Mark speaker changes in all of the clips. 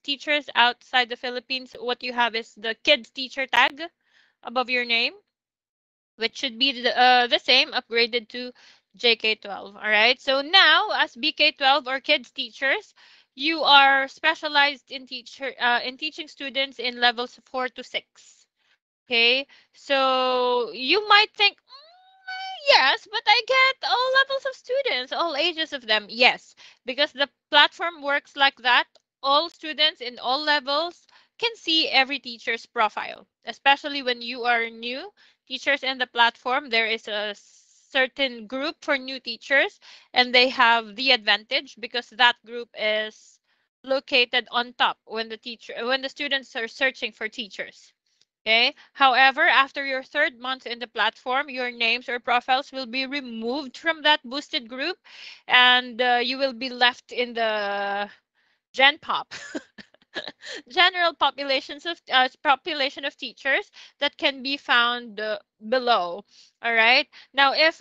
Speaker 1: teachers outside the Philippines, what you have is the kids teacher tag above your name, which should be the same, upgraded to JK12. All right. So now, as BK12 or kids teachers, you are specialized in teaching students in levels 4 to 6. Okay. So you might think, yes, but I get all levels of students, all ages of them. Yes, because the platform works like that. All students in all levels can see every teacher's profile, especially when you are new teachers in the platform. There is a certain group for new teachers, and they have the advantage because that group is located on top when the students are searching for teachers. Okay. However, after your third month in the platform, your names or profiles will be removed from that boosted group, and you will be left in the Gen Pop, general population of teachers that can be found below. All right. Now, if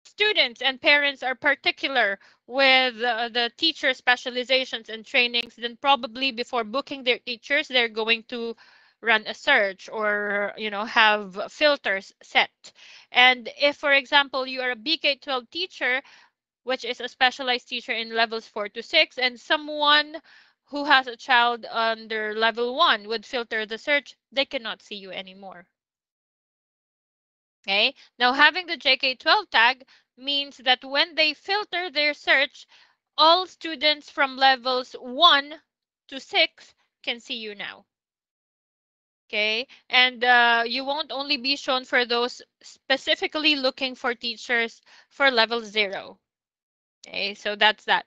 Speaker 1: students and parents are particular with the teacher specializations and trainings, then probably before booking their teachers, they're going to run a search or have filters set. And if, for example, you are a BK12 teacher, which is a specialized teacher in levels 4 to 6, and someone who has a child under level 1 would filter the search, they cannot see you anymore. Okay, now having the JK12 tag means that when they filter their search, all students from levels 1 to 6 can see you now. Okay, and you won't only be shown for those specifically looking for teachers for level 0. Okay, so that's that.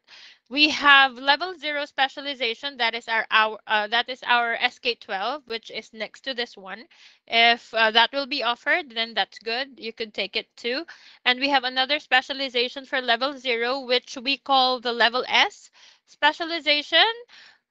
Speaker 1: We have level 0 specialization. That is our SK12, which is next to this one. If that will be offered, then that's good. You could take it too. And we have another specialization for level 0, which we call the level S specialization.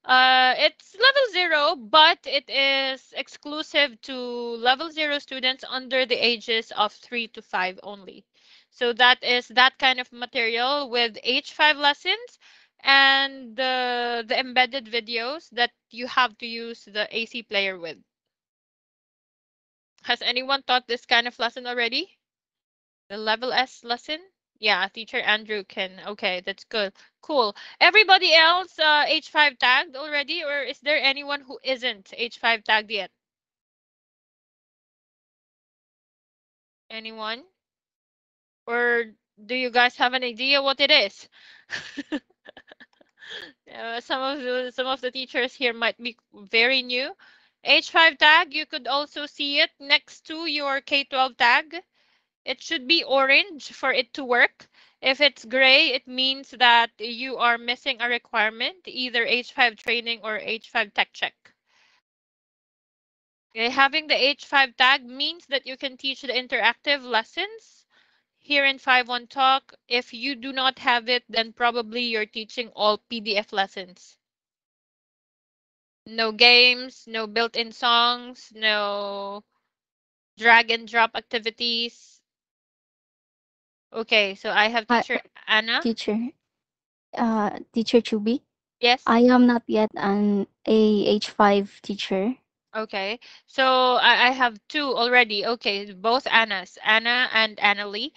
Speaker 1: It's level 0, but it is exclusive to level 0 students under the ages of 3 to 5 only. So that is that kind of material with H5 lessons and the embedded videos that you have to use the AC player with. Has anyone taught this kind of lesson already? The level S lesson? Yeah, teacher Andrew can. Okay, that's good. Cool. Everybody else H5 tagged already, or is there anyone who isn't H5 tagged yet? Anyone? Or do you guys have an idea what it is? Some of the teachers here might be very new. H5 tag, you could also see it next to your K12 tag. It should be orange for it to work. If it's gray, it means that you are missing a requirement, either H5 training or H5 tech check. Okay, having the H5 tag means that you can teach the interactive lessons here in 5-1 Talk. If you do not have it, then probably you're teaching all PDF lessons. No games, no built-in songs, no drag and drop activities. Okay, so I have
Speaker 2: Hi,
Speaker 1: teacher Anna.
Speaker 2: teacher. Teacher Chubi.
Speaker 1: Yes.
Speaker 2: I am not yet an AH5 teacher.
Speaker 1: Okay, so I have two already. Okay, both Annas, Anna and Annalie.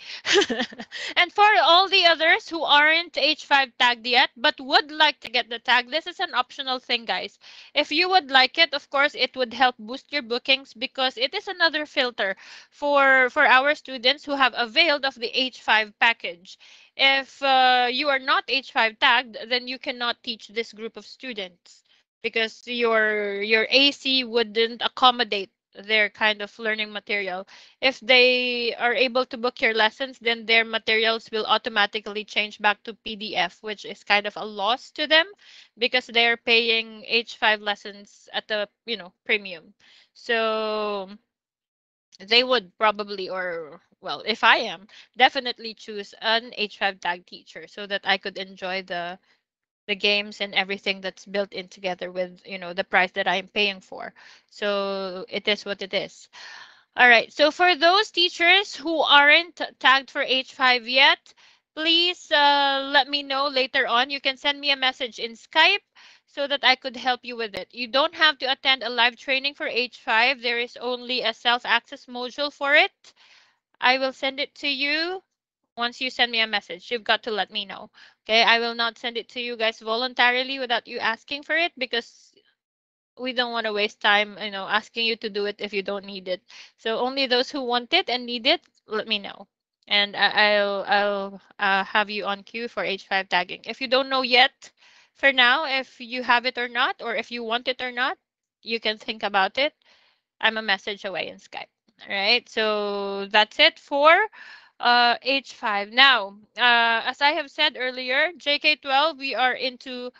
Speaker 1: And for all the others who aren't H5 tagged yet, but would like to get the tag, this is an optional thing, guys. If you would like it, of course, it would help boost your bookings because it is another filter for our students who have availed of the H5 package. If you are not H5 tagged, then you cannot teach this group of students because your AC wouldn't accommodate their kind of learning material. If they are able to book your lessons, then their materials will automatically change back to PDF, which is kind of a loss to them because they're paying H5 lessons at the, premium. So they would probably, or well, if I am, definitely choose an H5 tag teacher so that I could enjoy the games and everything that's built in together with the price that I'm paying for. So it is what it is. All right, so for those teachers who aren't tagged for H5 yet, please let me know later on. You can send me a message in Skype so that I could help you with it. You don't have to attend a live training for H5. There is only a self-access module for it. I will send it to you once you send me a message. You've got to let me know. Okay, I will not send it to you guys voluntarily without you asking for it, because we don't want to waste time, asking you to do it if you don't need it. So only those who want it and need it, let me know. And I'll have you on queue for H5 tagging. If you don't know yet, for now, if you have it or not, or if you want it or not, you can think about it. I'm a message away in Skype. All right. So that's it for H5. Now, as I have said earlier, JK12, we are into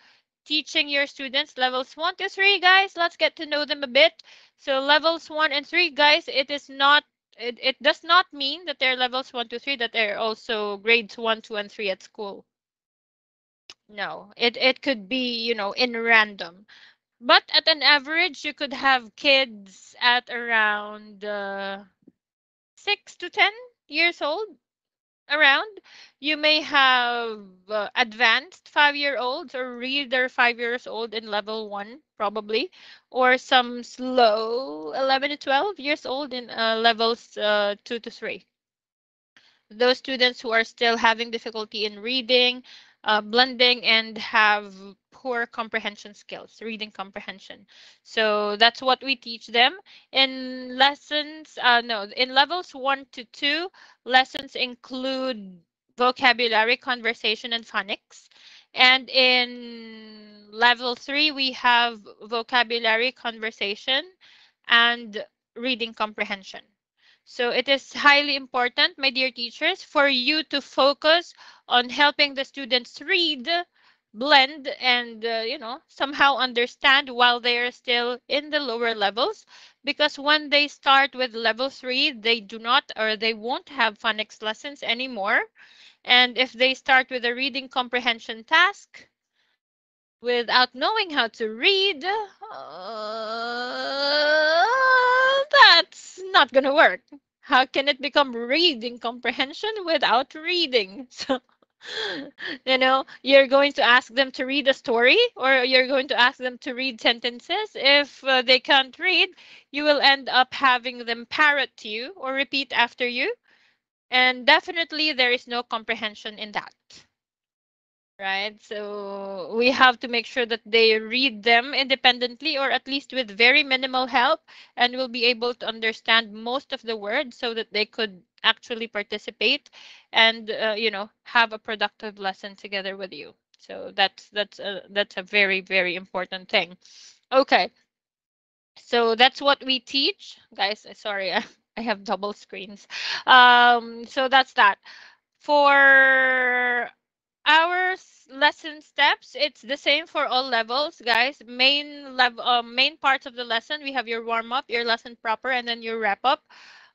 Speaker 1: teaching your students levels 1 to 3, guys. Let's get to know them a bit. So levels 1 and 3, guys, it does not mean that they're levels 1 to 3, that they're also grades 1, 2, and 3 at school. No, it could be, in random. But at an average, you could have kids at around 6 to 10 years old around. You may have advanced 5-year-olds or reader 5 years old in level 1, probably, or some slow 11 to 12 years old in levels 2 to 3. Those students who are still having difficulty in reading, blending, and have poor comprehension skills, reading comprehension. So that's what we teach them in lessons. No, in levels 1 to 2, lessons include vocabulary, conversation, and phonics. And in level 3, we have vocabulary, conversation, and reading comprehension. So it is highly important, my dear teachers, for you to focus on helping the students read, blend, and somehow understand while they are still in the lower levels. Because when they start with level 3, they do not, or they won't have phonics lessons anymore. And if they start with a reading comprehension task without knowing how to read, that's not going to work. How can it become reading comprehension without reading? So, you're going to ask them to read a story, or you're going to ask them to read sentences. If they can't read, you will end up having them parrot you or repeat after you. And definitely, there is no comprehension in that. Right? So we have to make sure that they read them independently, or at least with very minimal help, and will be able to understand most of the words so that they could actually participate and have a productive lesson together with you. So that's a very, very important thing. Okay. So that's what we teach. Guys, sorry, I have double screens. So that's that. For our lesson steps, it's the same for all levels, guys. Main parts of the lesson, we have your warm up, your lesson proper, and then your wrap up.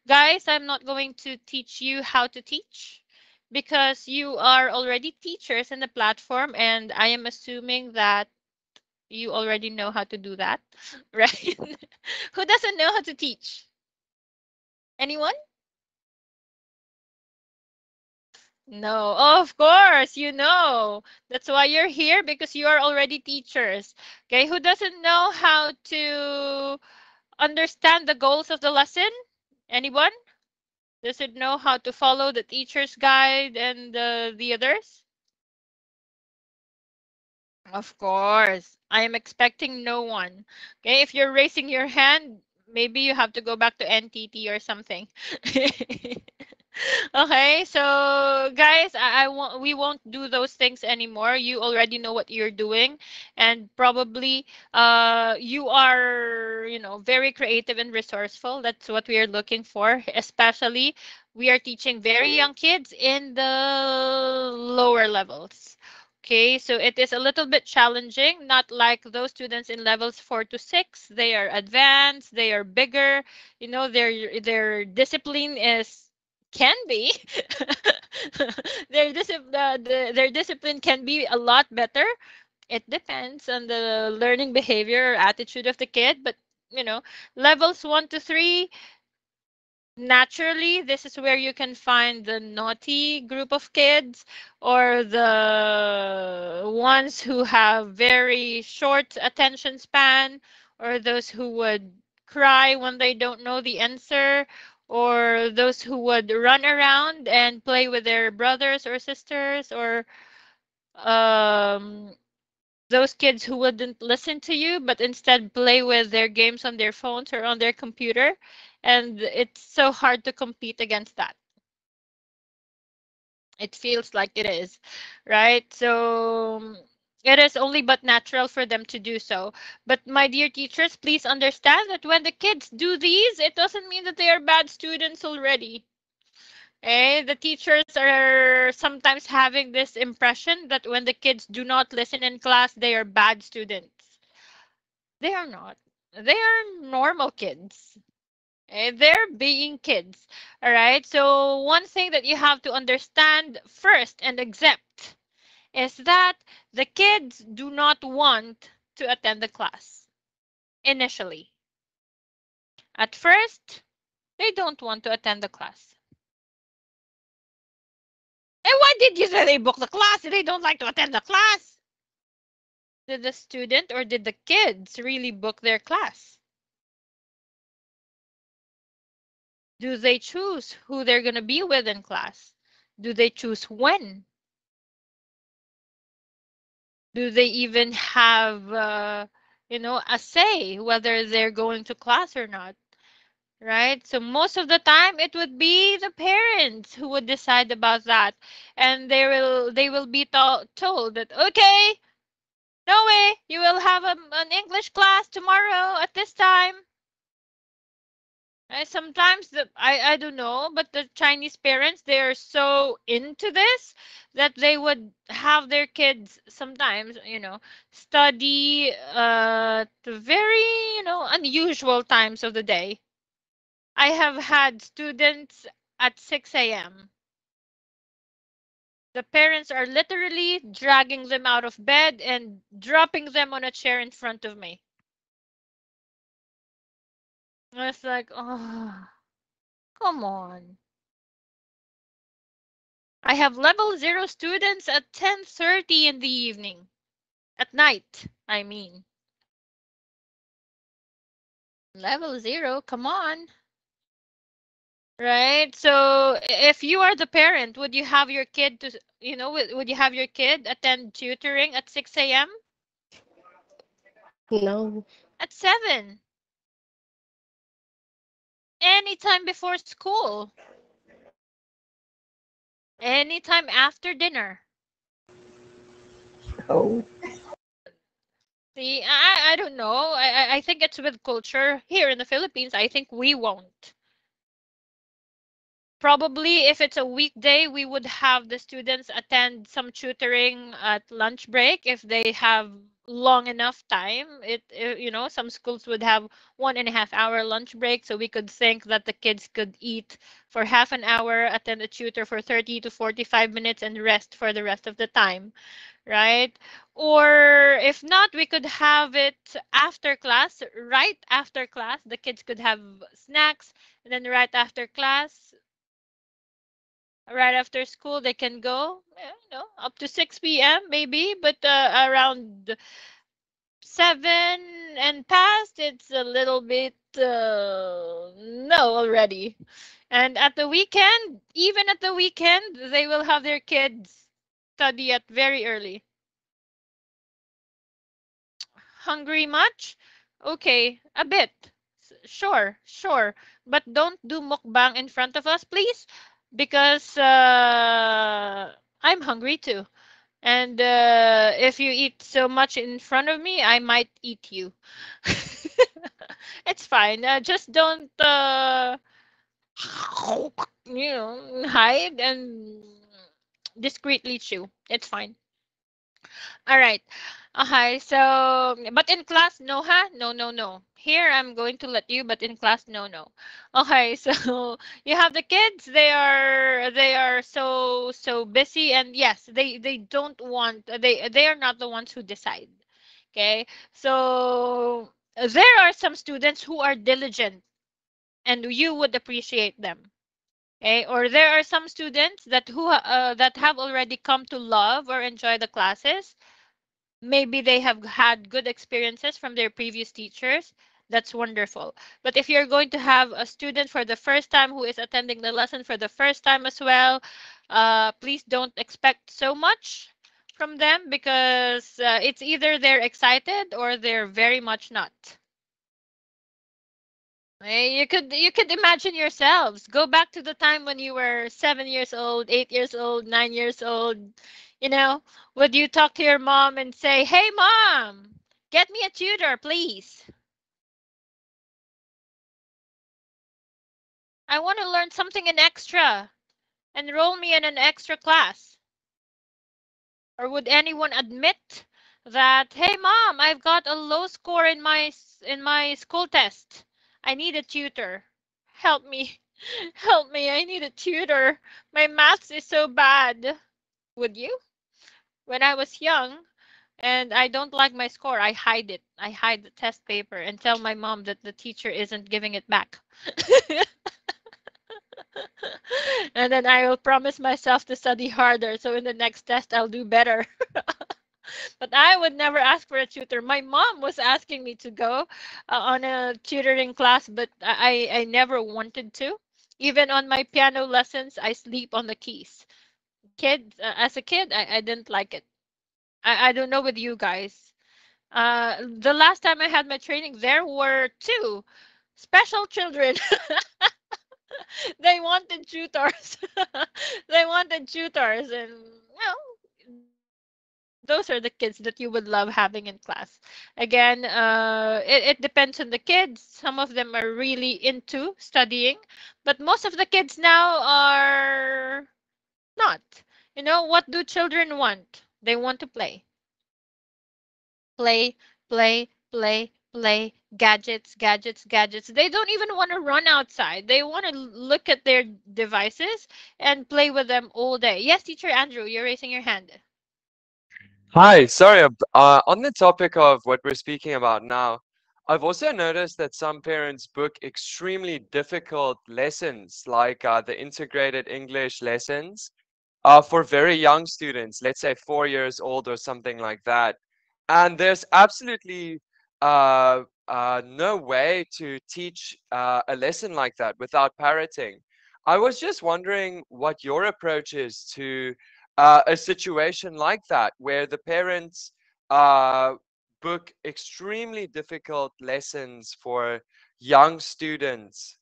Speaker 1: Guys, I'm not going to teach you how to teach, because you are already teachers in the platform, and I am assuming that you already know how to do that, right? Who doesn't know how to teach? Anyone? No, of course, That's why you're here, because you are already teachers. Okay, who doesn't know how to understand the goals of the lesson? Anyone? Does it know how to follow the teacher's guide and the others? Of course. I am expecting no one. Okay, if you're raising your hand, maybe you have to go back to NTT or something. Okay, so guys, we won't do those things anymore. You already know what you're doing, and probably you are, very creative and resourceful. That's what we are looking for. Especially, we are teaching very young kids in the lower levels. Okay, so it is a little bit challenging, not like those students in levels 4 to 6. They are advanced, they are bigger, their discipline is can be their discipline can be a lot better. It depends on the learning behavior or attitude of the kid, but you know levels 1 to 3, Naturally, this is where you can find the naughty group of kids or the ones who have very short attention span or those who would cry when they don't know the answer or those who would run around and play with their brothers or sisters or um, those kids who wouldn't listen to you but instead play with their games on their phones or on their computer. And it's so hard to compete against that. It feels like it is, right? So it is only but natural for them to do so. But my dear teachers, please understand that when the kids do these, it doesn't mean that they are bad students already. Eh? The teachers are sometimes having this impression that when the kids do not listen in class, they are bad students. They are not. They are normal kids. They're being kids. All right. So, one thing that you have to understand first and accept is that the kids do not want to attend the class initially. At first, they don't want to attend the class. And why did you say they book the class if they don't like to attend the class? Did the student or did the kids really book their class? Do they choose who they're going to be with in class? Do they choose when? Do they even have, a say whether they're going to class or not? Right? So most of the time it would be the parents who would decide about that. And they will be told that, okay, no way, you will have an English class tomorrow at this time. Sometimes I don't know, but the Chinese parents, they are so into this that they would have their kids sometimes, study the very, unusual times of the day. I have had students at 6 a.m. The parents are literally dragging them out of bed and dropping them on a chair in front of me. It's like, oh, come on. I have level 0 students at 10:30 in the evening. At night, I mean. Level 0, come on. Right? So if you are the parent, would you have your kid to, would you have your kid attend tutoring at 6 a.m.?
Speaker 3: No.
Speaker 1: At 7? Anytime before school? Anytime after dinner?
Speaker 3: Oh.
Speaker 1: See, I don't know. I think it's with culture here in the Philippines. I think we won't. Probably if it's a weekday, we would have the students attend some tutoring at lunch break if they have long enough time. Some schools would have 1.5 hour lunch break, so we could think that the kids could eat for half an hour, attend a tutor for 30 to 45 minutes, and rest for the rest of the time, right? Or if not, we could have it after class, right after class. The kids could have snacks, and then right after school they can go, up to 6 p.m. maybe, but around 7 and past it's a little bit no already. And at the weekend, even at the weekend, they will have their kids study at very early. Hungry much? Okay, a bit. Sure. But don't do mukbang in front of us, please, because I'm hungry too. And if you eat so much in front of me, I might eat you. It's fine. Just don't, hide and discreetly chew. It's fine. All right. Okay, so but in class, no, huh? No, no, no. Here I'm going to let you, but in class, no, no. Okay, so you have the kids. They are so busy, and yes, they don't want. They are not the ones who decide. Okay, so there are some students who are diligent. and you would appreciate them. Okay? Or there are some students that have already come to love or enjoy the classes. Maybe they have had good experiences from their previous teachers. That's wonderful. But if you're going to have a student for the first time who is attending the lesson for the first time as well, please don't expect so much from them, because it's either they're excited or they're very much not. You could imagine yourselves. Go back to the time when you were 7 years old, 8 years old, 9 years old. You know, would you talk to your mom and say, "Hey, mom, get me a tutor, please. I want to learn something in extra. Enroll me in an extra class." Or would anyone admit that, "Hey, mom, I've got a low score in my school test. I need a tutor. Help me." Help me, I need a tutor. My maths is so bad. Would you? When I was young and I don't like my score, I hide it. I hide the test paper and tell my mom that the teacher isn't giving it back. And then I will promise myself to study harder so in the next test I'll do better. But I would never ask for a tutor. My mom was asking me to go on a tutoring class, but I never wanted to. Even on my piano lessons, I sleep on the keys. As a kid, I didn't like it. I don't know with you guys. The last time I had my training, there were two special children. They wanted tutors. They wanted tutors, and those are the kids that you would love having in class. Again, it depends on the kids. Some of them are really into studying, but most of the kids now are not. What do children want? They want to play. Play, play, play, play. Gadgets, gadgets, gadgets. They don't even want to run outside. They want to look at their devices and play with them all day. Yes, teacher Andrew, you're raising your hand.
Speaker 3: Hi, sorry. On the topic of what we're speaking about now, I've also noticed that some parents book extremely difficult lessons, like the integrated English lessons, for very young students, let's say 4 years old or something like that. And there's absolutely no way to teach a lesson like that without parroting. I was just wondering what your approach is to a situation like that, where the parents uh, book extremely difficult lessons for young students.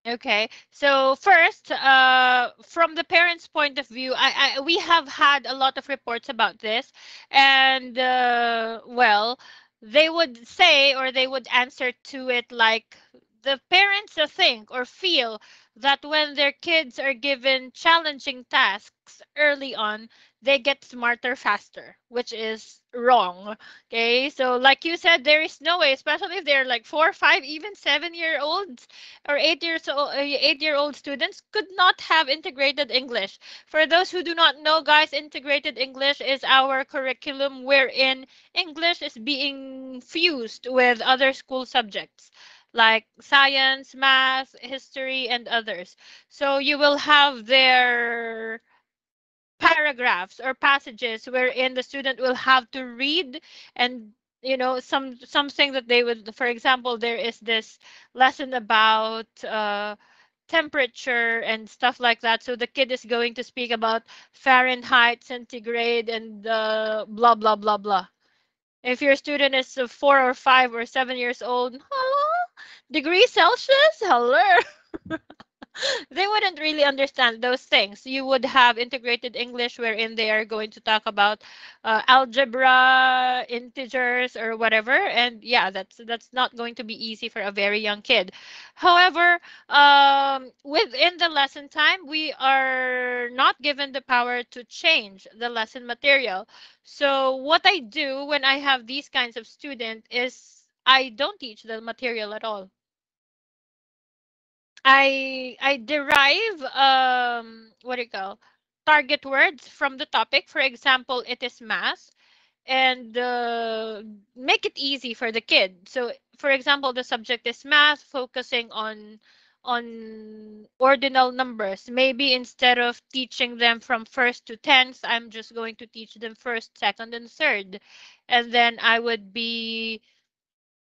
Speaker 1: Okay. So first, from the parents' point of view, we have had a lot of reports about this, and well, they would say or they would answer to it like the parents think or feel that when their kids are given challenging tasks early on, they get smarter faster, which is wrong. Okay. So like you said, there is no way, especially if they're like 4, 5, even 7 year olds or 8-year-old students could not have integrated English. For those who do not know, guys, integrated English is our curriculum wherein English is being fused with other school subjects like science, math, history, and others. So you will have their paragraphs or passages wherein the student will have to read, and something that they would, for example, there is this lesson about temperature and stuff like that, so the kid is going to speak about Fahrenheit, centigrade, and blah blah blah blah. If your student is 4 or 5 or 7 years old, hello, degree Celsius, hello. They wouldn't really understand those things. You would have integrated English wherein they are going to talk about algebra, integers, or whatever. And yeah, that's not going to be easy for a very young kid. However, within the lesson time, we are not given the power to change the lesson material. So what I do when I have these kinds of student is I don't teach the material at all. I derive what do you call target words from the topic. For example, it is math, and make it easy for the kid. So for example, the subject is math, focusing on ordinal numbers. Maybe instead of teaching them from first to tenth, I'm just going to teach them first, second, and third. And then I would be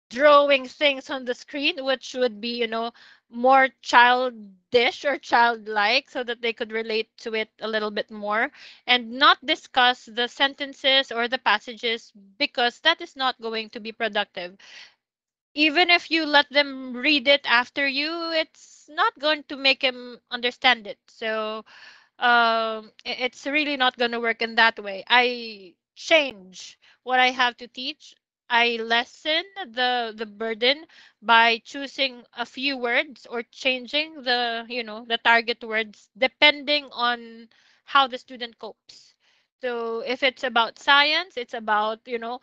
Speaker 1: drawing things on the screen, which would be, more childish or childlike, so that they could relate to it a little bit more, and not discuss the sentences or the passages, because that is not going to be productive. Even if you let them read it after you, it's not going to make them understand it. So it's really not going to work in that way. I change what I have to teach. I lessen the burden by choosing a few words, or changing the target words depending on how the student copes. So if it's about science, it's about, the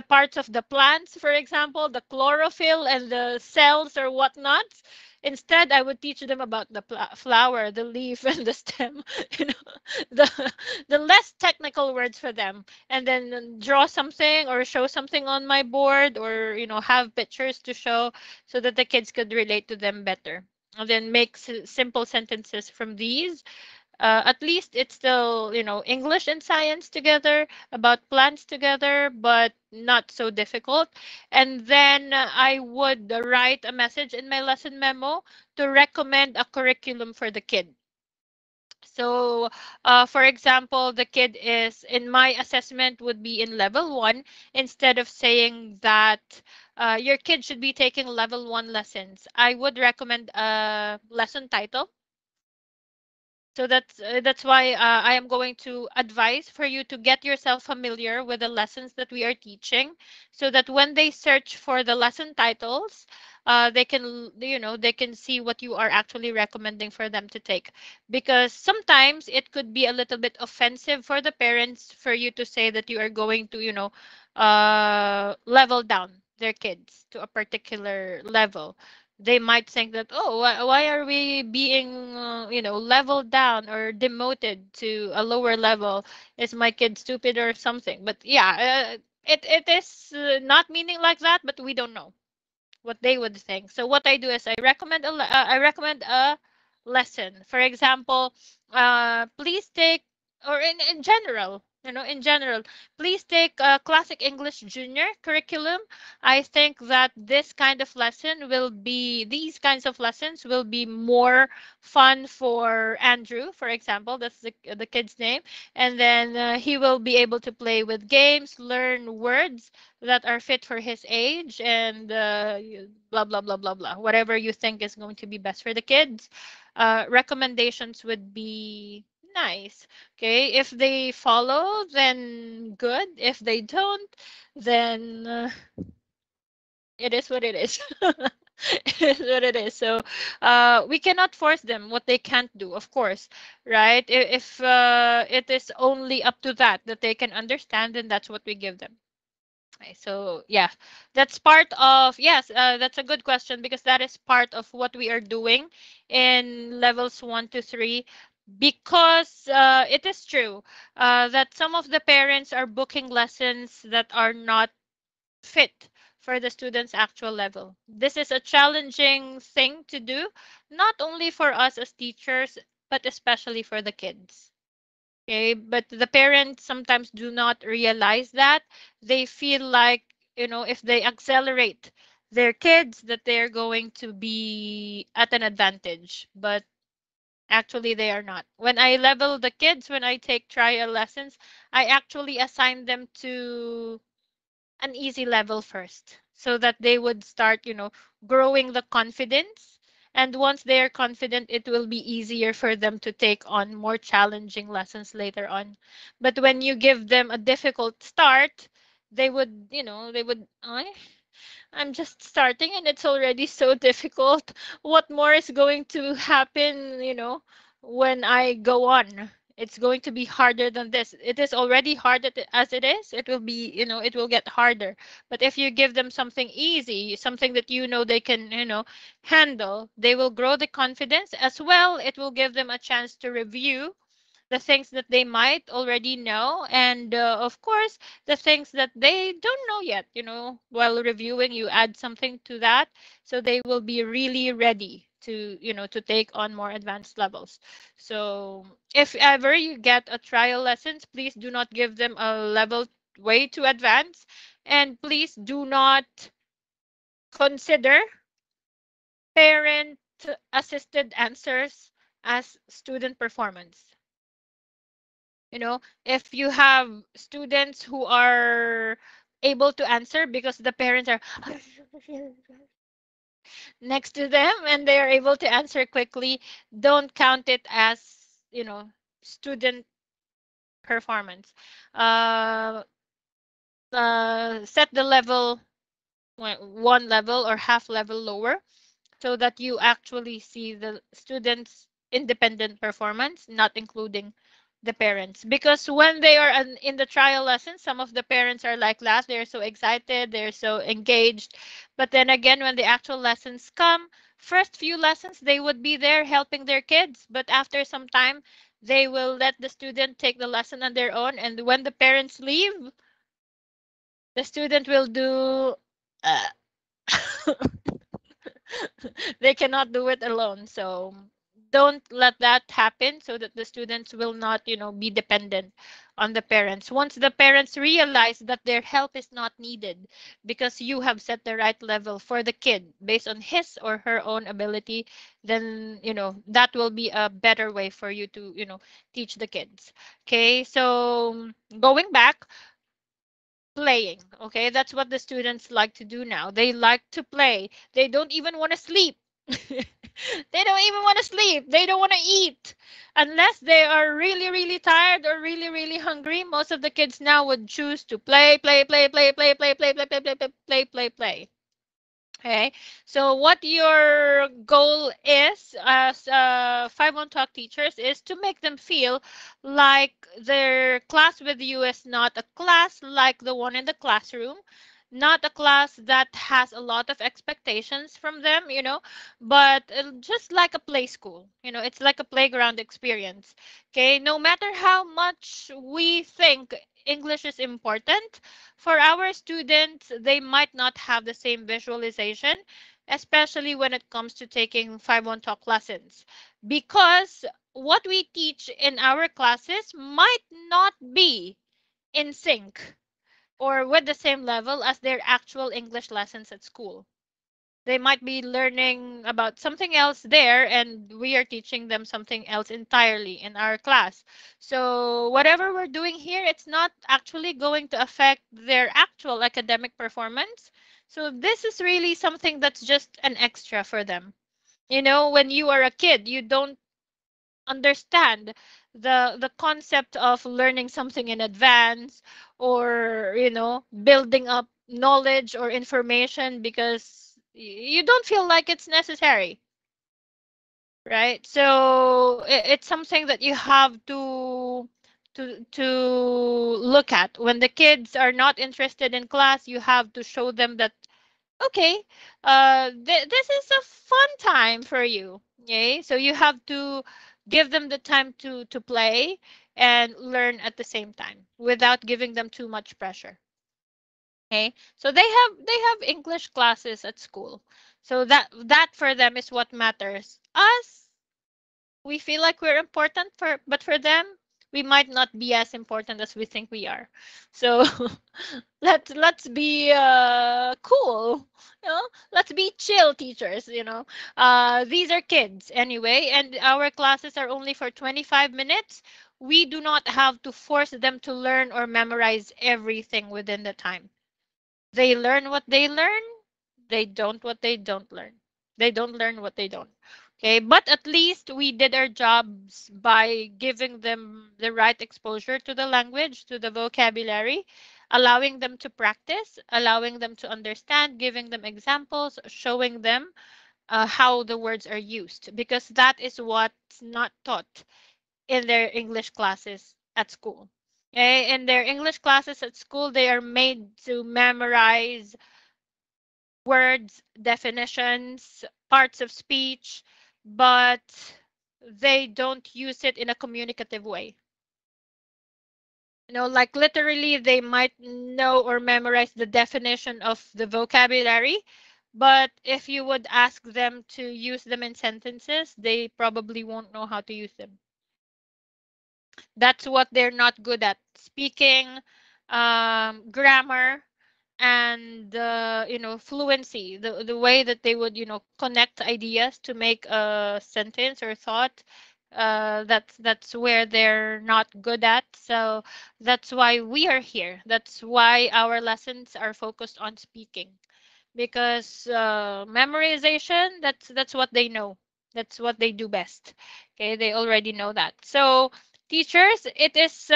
Speaker 1: parts of the plants, for example, the chlorophyll and the cells or whatnot. Instead, I would teach them about the flower, the leaf, and the stem, you know, the less technical words for them, and then draw something or show something on my board, or have pictures to show, so that the kids could relate to them better. And then make simple sentences from these. At least it's still, English and science together, about plants together, but not so difficult. And then I would write a message in my lesson memo to recommend a curriculum for the kid. So, for example, the kid is in my assessment would be in level one. Instead of saying that your kid should be taking level one lessons, I would recommend a lesson title. So that's why I am going to advise for you to get yourself familiar with the lessons that we are teaching, so that when they search for the lesson titles, they can, they can see what you are actually recommending for them to take. Because sometimes it could be a little bit offensive for the parents for you to say that you are going to, level down their kids to a particular level. They might think that, oh, why are we being leveled down or demoted to a lower level? Is my kid stupid or something? But yeah, it is not meaning like that, but we don't know what they would think. So what I do is I recommend a lesson. For example, please take, or in general, in general, please take a classic English junior curriculum. I think that these kinds of lessons will be more fun for Andrew, for example. That's the kid's name. And then he will be able to play with games, learn words that are fit for his age, and blah blah blah blah blah, whatever you think is going to be best for the kids. Recommendations would be nice. Okay, if they follow, then good. If they don't, then it is what it is. It is what it is. So we cannot force them what they can't do, of course, right? If it is only up to that they can understand, then that's what we give them. Okay, so yeah, that's part of, yes, that's a good question, because that is part of what we are doing in levels 1 to 3. Because it is true that some of the parents are booking lessons that are not fit for the student's actual level. This is a challenging thing to do, not only for us as teachers, but especially for the kids. Okay, but the parents sometimes do not realize that. They feel like, if they accelerate their kids, that they're going to be at an advantage. But actually, they are not. When I level the kids, when I take trial lessons, I actually assign them to an easy level first, so that they would start, growing the confidence. And once they are confident, it will be easier for them to take on more challenging lessons later on. But when you give them a difficult start, they would, I'm just starting and it's already so difficult. What more is going to happen, when I go on? It's going to be harder than this. It is already hard as it is. It will be, it will get harder. But if you give them something easy, something that they can, handle, they will grow the confidence as well. It will give them a chance to review the things that they might already know, and of course the things that they don't know yet. While reviewing, you add something to that, so they will be really ready to to take on more advanced levels. So if ever you get a trial lessons, please do not give them a level way too advanced, and please do not consider parent assisted answers as student performance. If you have students who are able to answer because the parents are next to them and they are able to answer quickly, don't count it as, student performance. Uh, Set the level one level or half level lower, so that you actually see the students' independent performance, not including the parents. Because when they are in the trial lessons, some of the parents are like last, they're so excited, they're so engaged. But then again, when the actual lessons come, first few lessons, they would be there helping their kids. But after some time, they will let the student take the lesson on their own. And when the parents leave, the student will do. Uh, they cannot do it alone. So don't let that happen, so that the students will not, be dependent on the parents. Once the parents realize that their help is not needed because you have set the right level for the kid based on his or her own ability, then, that will be a better way for you to, teach the kids. Okay, so going back, playing. Okay, that's what the students like to do now. They like to play. They don't even want to sleep. They don't even want to sleep. They don't want to eat. Unless they are really, really tired or really, really hungry, most of the kids now would choose to play, play, play, play, play, play, play, play, play, play, play, play, play, play. Okay, so what your goal is as 5-1 Talk teachers is to make them feel like their class with you is not a class like the one in the classroom, not a class that has a lot of expectations from them, but just like a play school. It's like a playground experience. Okay, no matter how much we think English is important, for our students, they might not have the same visualization, especially when it comes to taking 5-1 Talk lessons, because what we teach in our classes might not be in sync or with the same level as their actual English lessons at school. They might be learning about something else there, and we are teaching them something else entirely in our class. So whatever we're doing here, it's not actually going to affect their actual academic performance. So this is really something that's just an extra for them. When you are a kid, you don't understand the concept of learning something in advance, or building up knowledge or information, because you don't feel like it's necessary, right? So it's something that you have to look at. When the kids are not interested in class, you have to show them that, okay, this is a fun time for you. Okay, so you have to give them the time to play and learn at the same time without giving them too much pressure. Okay, so they have English classes at school, so that for them is what matters. Us, we feel like we're important, but for them, we might not be as important as we think we are. So let's be cool, let's be chill teachers. These are kids anyway, and our classes are only for 25 minutes. We do not have to force them to learn or memorize everything within the time. They learn what they learn. They don't what they don't learn. They don't learn what they don't. Okay, but at least we did our jobs by giving them the right exposure to the language, to the vocabulary, allowing them to practice, allowing them to understand, giving them examples, showing them how the words are used, because that is what's not taught in their English classes at school. Okay, in their English classes at school, they are made to memorize words, definitions, parts of speech, but they don't use it in a communicative way. Like literally they might know or memorize the definition of the vocabulary, but if you would ask them to use them in sentences, they probably won't know how to use them. That's what they're not good at: speaking, grammar, and fluency, the way that they would connect ideas to make a sentence or thought. That's where they're not good at. So that's why we are here. That's why our lessons are focused on speaking, because memorization, that's what they know. That's what they do best. Okay, they already know that. So teachers, it is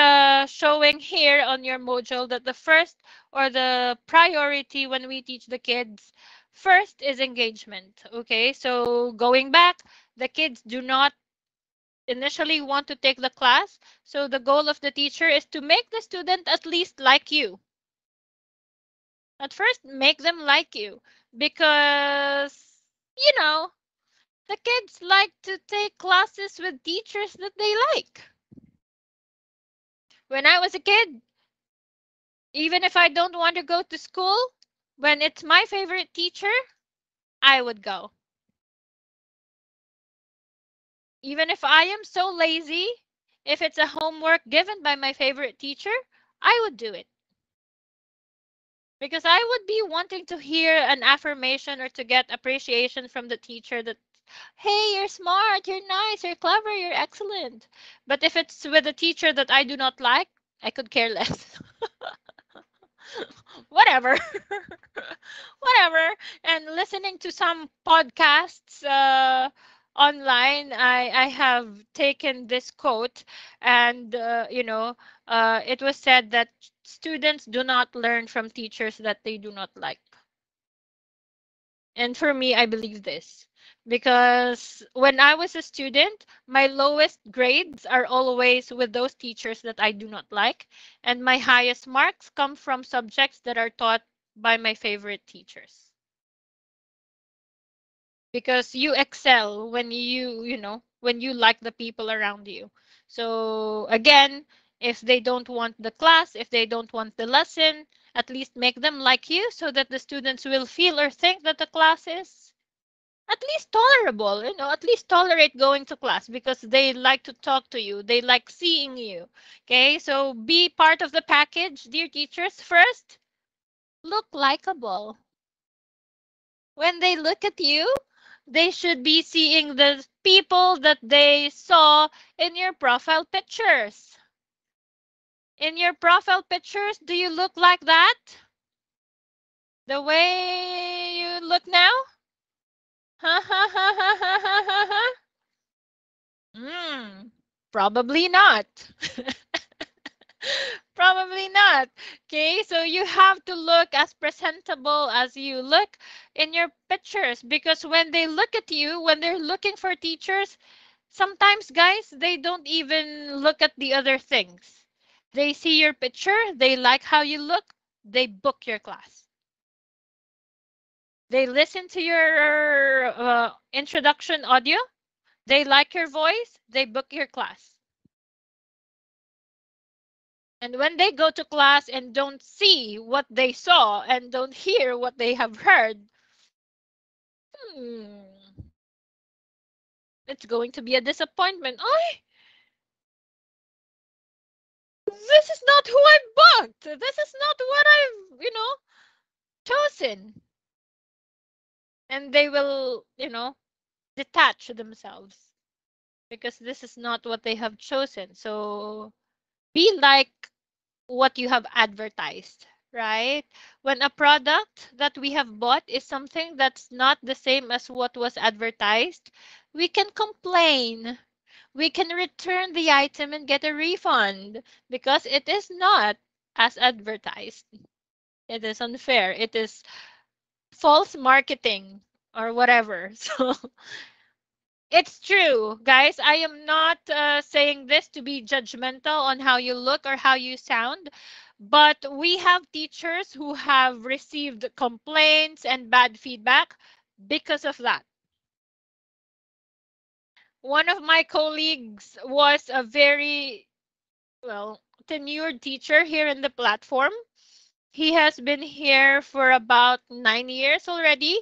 Speaker 1: showing here on your module that the first, or the priority when we teach the kids, first is engagement. Okay, so going back, the kids do not initially want to take the class, so the goal of the teacher is to make the student at least like you. At first, make them like you, because you know the kids like to take classes with teachers that they like. When I was a kid, even if I don't want to go to school, when it's my favorite teacher, I would go. Even if I am so lazy, if it's a homework given by my favorite teacher, I would do it. Because I would be wanting to hear an affirmation or to get appreciation from the teacher that, hey, you're smart, you're nice, you're clever, you're excellent. But if it's with a teacher that I do not like, I could care less. Whatever. Whatever. And listening to some podcasts online, I have taken this quote, and it was said that students do not learn from teachers that they do not like. And for me, I believe this, because when I was a student, my lowest grades are always with those teachers that I do not like, and my highest marks come from subjects that are taught by my favorite teachers. Because you excel when when you like the people around you. So again, if they don't want the class, if they don't want the lesson, at least make them like you, so that the students will feel or think that the class is at least tolerable. At least tolerate going to class, because they like to talk to you, they like seeing you. Okay, so be part of the package, dear teachers. First, look likable. When they look at you, they should be seeing the people that they saw in your profile pictures. In your profile pictures, do you look like that? The way you look now? Ha ha ha ha ha ha ha ha. Hmm, probably not. Probably not. Okay, so you have to look as presentable as you look in your pictures, because when they look at you, when they're looking for teachers, sometimes, guys, they don't even look at the other things. They see your picture, they like how you look, they book your class. They listen to your introduction audio, they like your voice, they book your class. And when they go to class and don't see what they saw and don't hear what they have heard, hmm, it's going to be a disappointment. Oh, this is not who I booked. This is not what I've, chosen. And they will, detach themselves, because this is not what they have chosen. So be like what you have advertised, right? When a product that we have bought is something that's not the same as what was advertised, we can complain. We can return the item and get a refund, because it is not as advertised. It is unfair. It is false marketing or whatever. So it's true, guys. I am not saying this to be judgmental on how you look or how you sound, but we have teachers who have received complaints and bad feedback because of that. One of my colleagues was a very, well, tenured teacher here in the platform. He has been here for about 9 years already.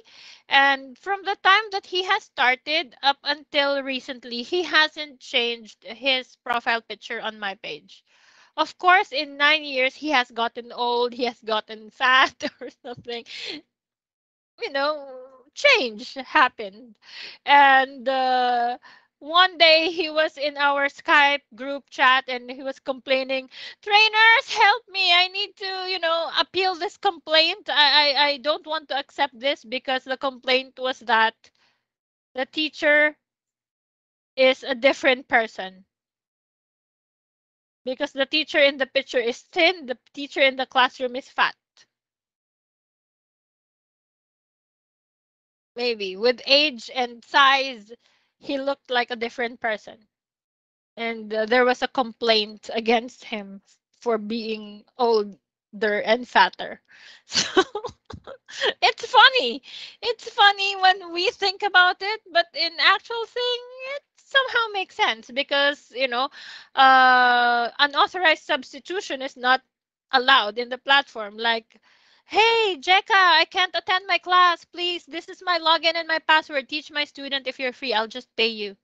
Speaker 1: And from the time that he has started up until recently, he hasn't changed his profile picture on my page. Of course, in 9 years, he has gotten old, he has gotten fat or something. Change happened. And one day he was in our Skype group chat and he was complaining, trainers, help me. I need to, appeal this complaint. I don't want to accept this because the complaint was that the teacher is a different person. Because the teacher in the picture is thin, the teacher in the classroom is fat. Maybe with age and size, he looked like a different person. And there was a complaint against him for being older and fatter. So it's funny. It's funny when we think about it, but in actual thing, it somehow makes sense because, unauthorized substitution is not allowed in the platform. Like, hey, Jeka, I can't attend my class. Please, this is my login and my password. Teach my student if you're free. I'll just pay you.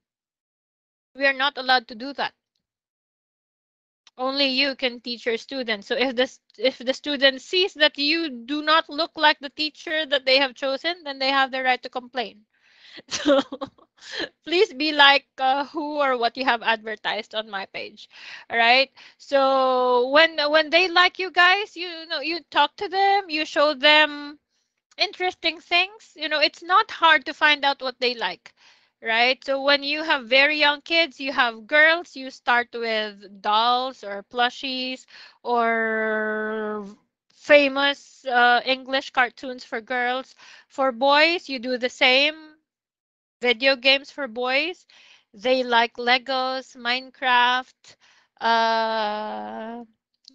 Speaker 1: We are not allowed to do that. Only you can teach your students. So if the student sees that you do not look like the teacher that they have chosen, then they have the right to complain. So please be like who or what you have advertised on my page. All right. So when they like you guys, you talk to them, you show them interesting things. It's not hard to find out what they like, right? So when you have very young kids, you have girls, you start with dolls or plushies or famous English cartoons for girls. For boys, you do the same. Video games for boys. They like Legos, Minecraft,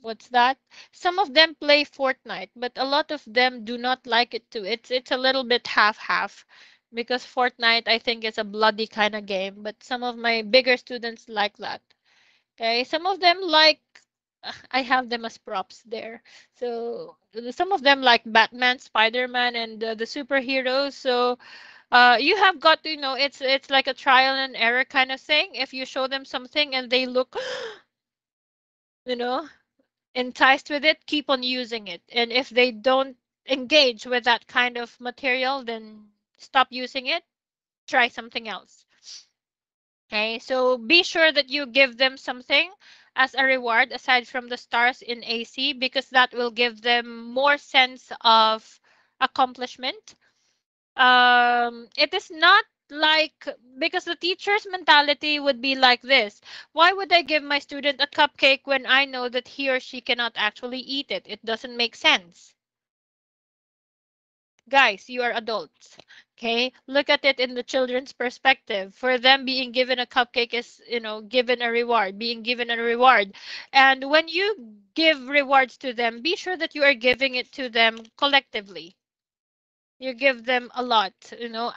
Speaker 1: what's that? Some of them play Fortnite, but a lot of them do not like it too. It's a little bit half-half because Fortnite I think is a bloody kind of game, but some of my bigger students like that. Okay, some of them like I have them as props there. So some of them like Batman, Spider-Man, and the superheroes. So you have got to it's like a trial and error kind of thing. If you show them something and they look, you know, enticed with it, keep on using it. And if they don't engage with that kind of material, then stop using it, try something else. Okay, so be sure that you give them something as a reward aside from the stars in AC because that will give them more sense of accomplishment. It is not like because the teacher's mentality would be like this. Why would I give my student a cupcake when I know that he or she cannot actually eat it? It doesn't make sense. Guys, you are adults. Okay? Look at it in the children's perspective. For them, being given a cupcake is, given a reward, being given a reward. And when you give rewards to them, be sure that you are giving it to them collectively. You give them a lot,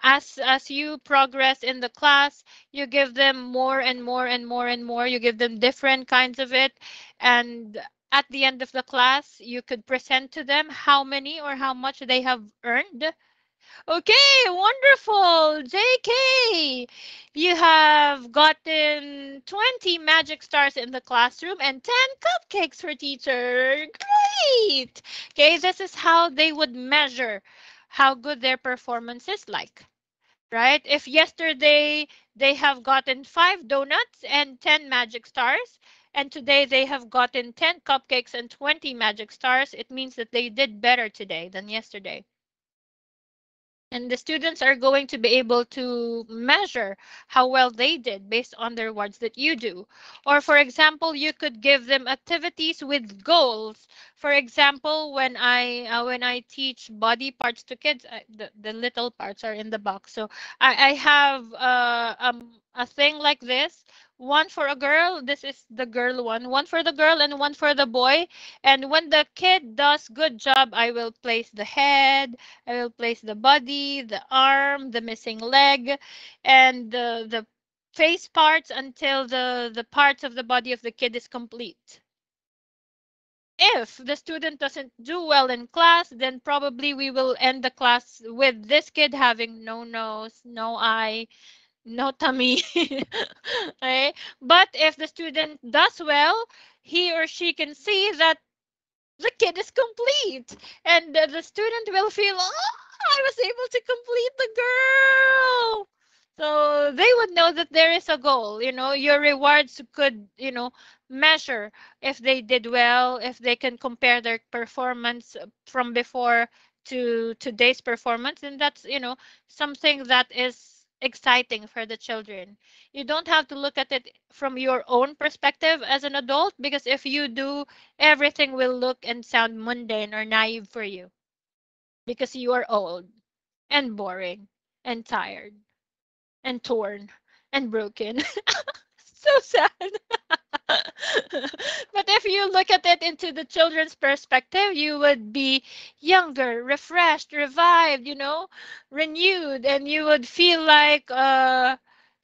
Speaker 1: as you progress in the class, you give them more and more and more and more. You give them different kinds of it. And at the end of the class, you could present to them how many or how much they have earned. Okay, wonderful. JK, you have gotten 20 magic stars in the classroom and 10 cupcakes for teacher. Great. Okay, this is how they would measure how good their performance is like, right? If yesterday they have gotten 5 donuts and 10 magic stars, and today they have gotten 10 cupcakes and 20 magic stars, it means that they did better today than yesterday. And the students are going to be able to measure how well they did based on the rewards that you do. Or for example, you could give them activities with goals. For example, when I teach body parts to kids, the little parts are in the box. So I have a thing like this. One for a girl, this is the girl one for the girl and one for the boy. And when the kid does good job, I will place the head, I will place the body, the arm, the missing leg, and the face parts until the parts of the body of the kid is complete. if the student doesn't do well in class, then probably we will end the class with this kid having no nose, no eye, no tummy. Right? But if the student does well, he or she can see that the kid is complete, and the student will feel, oh, I was able to complete the girl. So they would know that there is a goal. Your rewards could, measure if they did well, if they can compare their performance from before to today's performance. And that's, something that is exciting for the children. You don't have to look at it from your own perspective as an adult, because if you do, everything will look and sound mundane or naive for you, because you are old and boring and tired and torn and broken. So sad. But if you look at it into the children's perspective, you would be younger, refreshed, revived, renewed, and you would feel like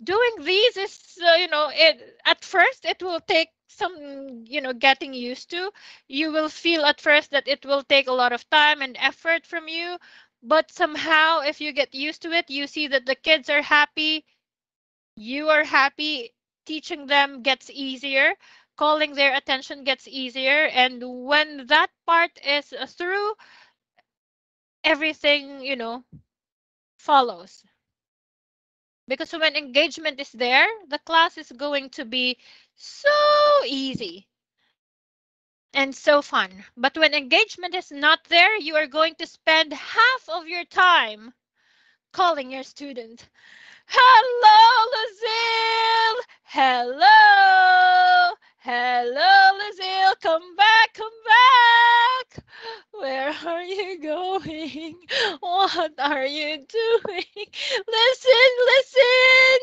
Speaker 1: doing these is, it at first it will take some, getting used to. You will feel at first that it will take a lot of time and effort from you, but somehow if you get used to it, you see that the kids are happy, you are happy, teaching them gets easier, calling their attention gets easier, and when that part is through, everything, follows. Because when engagement is there, the class is going to be so easy and so fun. But when engagement is not there, you are going to spend half of your time calling your student. Hello, Lizelle! Hello! Hello, Lizelle! Come back, come back! Where are you going? What are you doing? Listen, listen!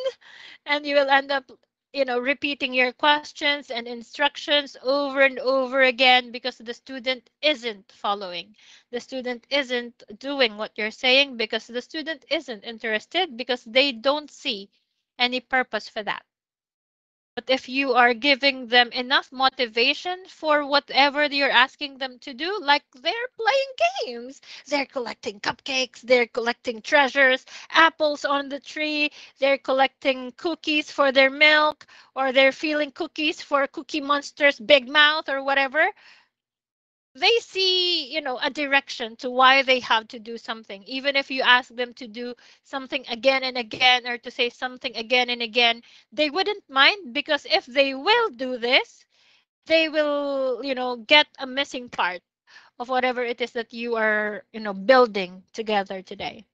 Speaker 1: And you will end up, repeating your questions and instructions over and over again, because the student isn't following. The student isn't doing what you're saying, because the student isn't interested, because they don't see any purpose for that. But if you are giving them enough motivation for whatever you're asking them to do, like they're playing games, they're collecting cupcakes, they're collecting treasures, apples on the tree, they're collecting cookies for their milk, or they're feeling cookies for Cookie Monster's big mouth or whatever, they see, a direction to why they have to do something. Even if you ask them to do something again and again, or to say something again and again, they wouldn't mind, because if they will do this, they will, get a missing part of whatever it is that you are, building together today.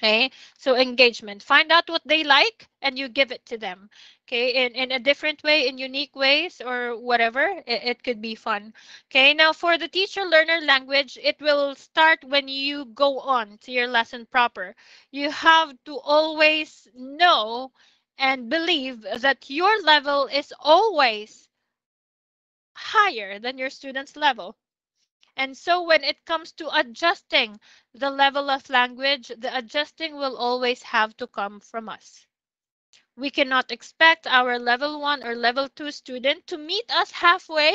Speaker 1: Okay, so engagement. Find out what they like and you give it to them. Okay, in a different way, in unique ways, or whatever. It could be fun. Okay, now for the teacher learner language, it will start when you go on to your lesson proper. You have to always know and believe that your level is always higher than your student's level. And so when it comes to adjusting the level of language, the adjusting will always have to come from us. We cannot expect our level 1 or level 2 student to meet us halfway.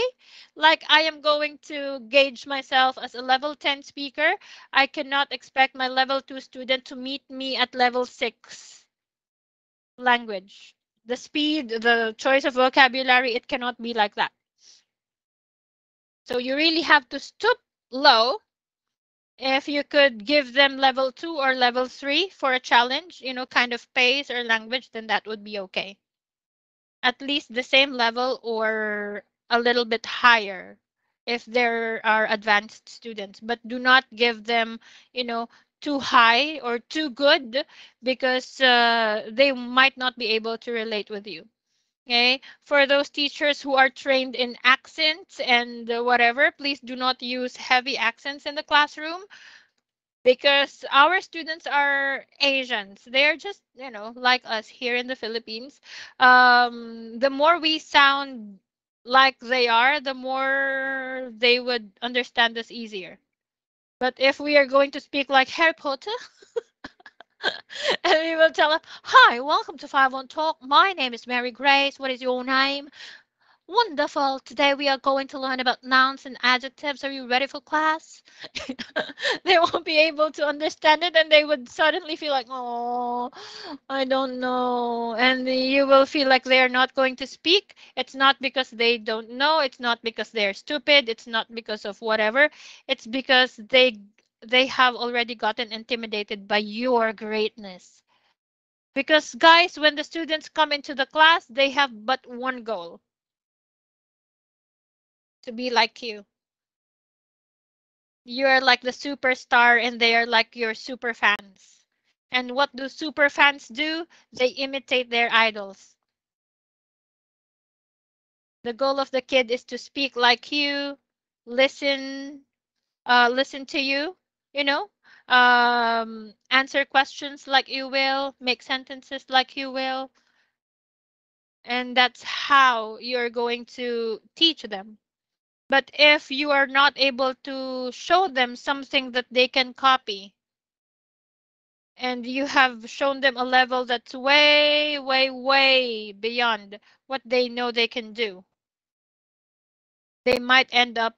Speaker 1: Like I am going to gauge myself as a level 10 speaker. I cannot expect my level 2 student to meet me at level 6 language. The speed, the choice of vocabulary, it cannot be like that. So you really have to stoop low. If you could give them level 2 or level 3 for a challenge, kind of pace or language, then that would be okay. At least the same level or a little bit higher if there are advanced students, but do not give them, too high or too good, because they might not be able to relate with you. Okay, for those teachers who are trained in accents and whatever, please do not use heavy accents in the classroom, because our students are Asians. They're just, like us here in the Philippines. The more we sound like they are, the more they would understand us easier. But if we are going to speak like Harry Potter, and we will tell them, "Hi, welcome to 5 on Talk. My name is Mary Grace. What is your name? Wonderful. Today we are going to learn about nouns and adjectives. Are you ready for class? They won't be able to understand it and they would suddenly feel like, oh, I don't know. And you will feel like they are not going to speak. It's not because they don't know. It's not because they're stupid. It's not because of whatever. It's because they have already gotten intimidated by your greatness. Because guys, when the students come into the class, they have but one goal, to be like you. You're like the superstar and they are like your super fans. And what do super fans do? They imitate their idols. The goal of the kid is to speak like you, listen, listen to you, you know, answer questions like you will, make sentences like you will, and that's how you're going to teach them. But if you are not able to show them something that they can copy, and you have shown them a level that's way, way, way beyond what they know they can do, they might end up,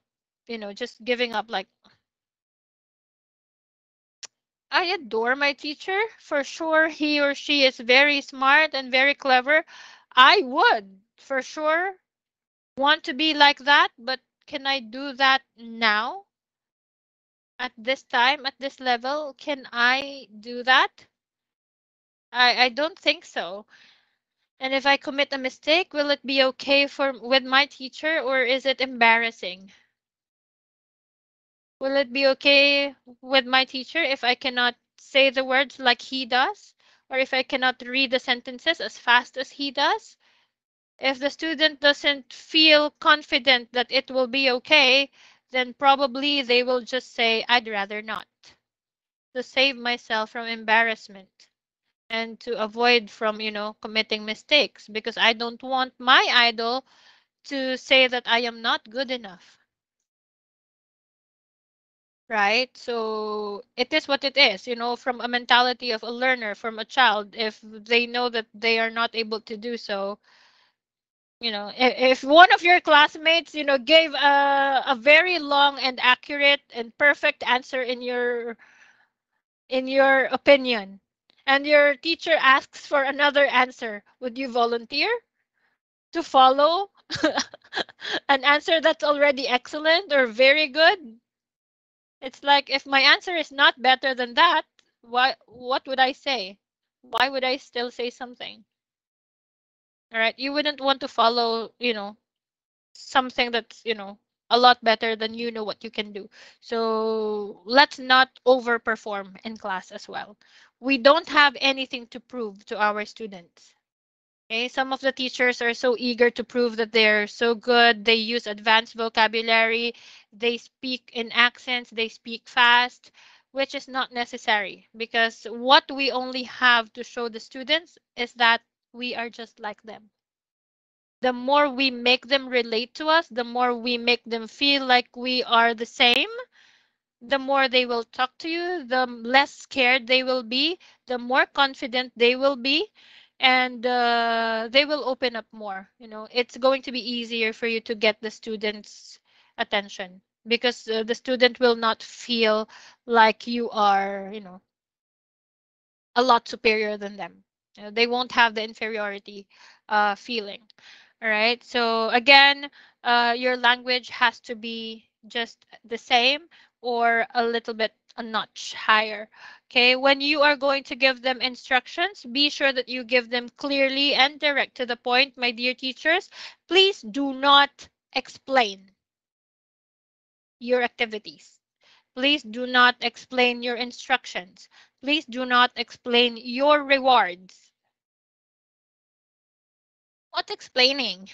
Speaker 1: just giving up. Like, I adore my teacher. For sure, he or she is very smart and very clever. I would, for sure, want to be like that, but can I do that now? At this time, at this level, can I do that? I don't think so. And if I commit a mistake, will it be okay for with my teacher or is it embarrassing? Will it be okay with my teacher if I cannot say the words like he does? Or if I cannot read the sentences as fast as he does? If the student doesn't feel confident that it will be okay, then probably they will just say, I'd rather not, to save myself from embarrassment and to avoid from, committing mistakes because I don't want my idol to say that I am not good enough, right? So it is what it is, from a mentality of a learner, from a child. If they know that they are not able to do so, if one of your classmates, gave a very long and accurate and perfect answer in your opinion, and your teacher asks for another answer, would you volunteer to follow an answer that's already excellent or very good? It's like if my answer is not better than that, what would I say? Why would I still say something? All right, you wouldn't want to follow, something that's, a lot better than what you can do. So let's not overperform in class as well. We don't have anything to prove to our students. Okay, some of the teachers are so eager to prove that they're so good. They use advanced vocabulary. They speak in accents. They speak fast, which is not necessary because what we only have to show the students is that we are just like them. The more we make them relate to us, the more we make them feel like we are the same, the more they will talk to you, the less scared they will be, the more confident they will be, and they will open up more. It's going to be easier for you to get the students' attention because the student will not feel like you are, a lot superior than them. They won't have the inferiority feeling. All right. So again, your language has to be just the same or a little bit a notch higher. Okay. When you are going to give them instructions, be sure that you give them clearly and direct to the point, my dear teachers. Please do not explain your activities. Please do not explain your instructions. Please do not explain your rewards. What explaining?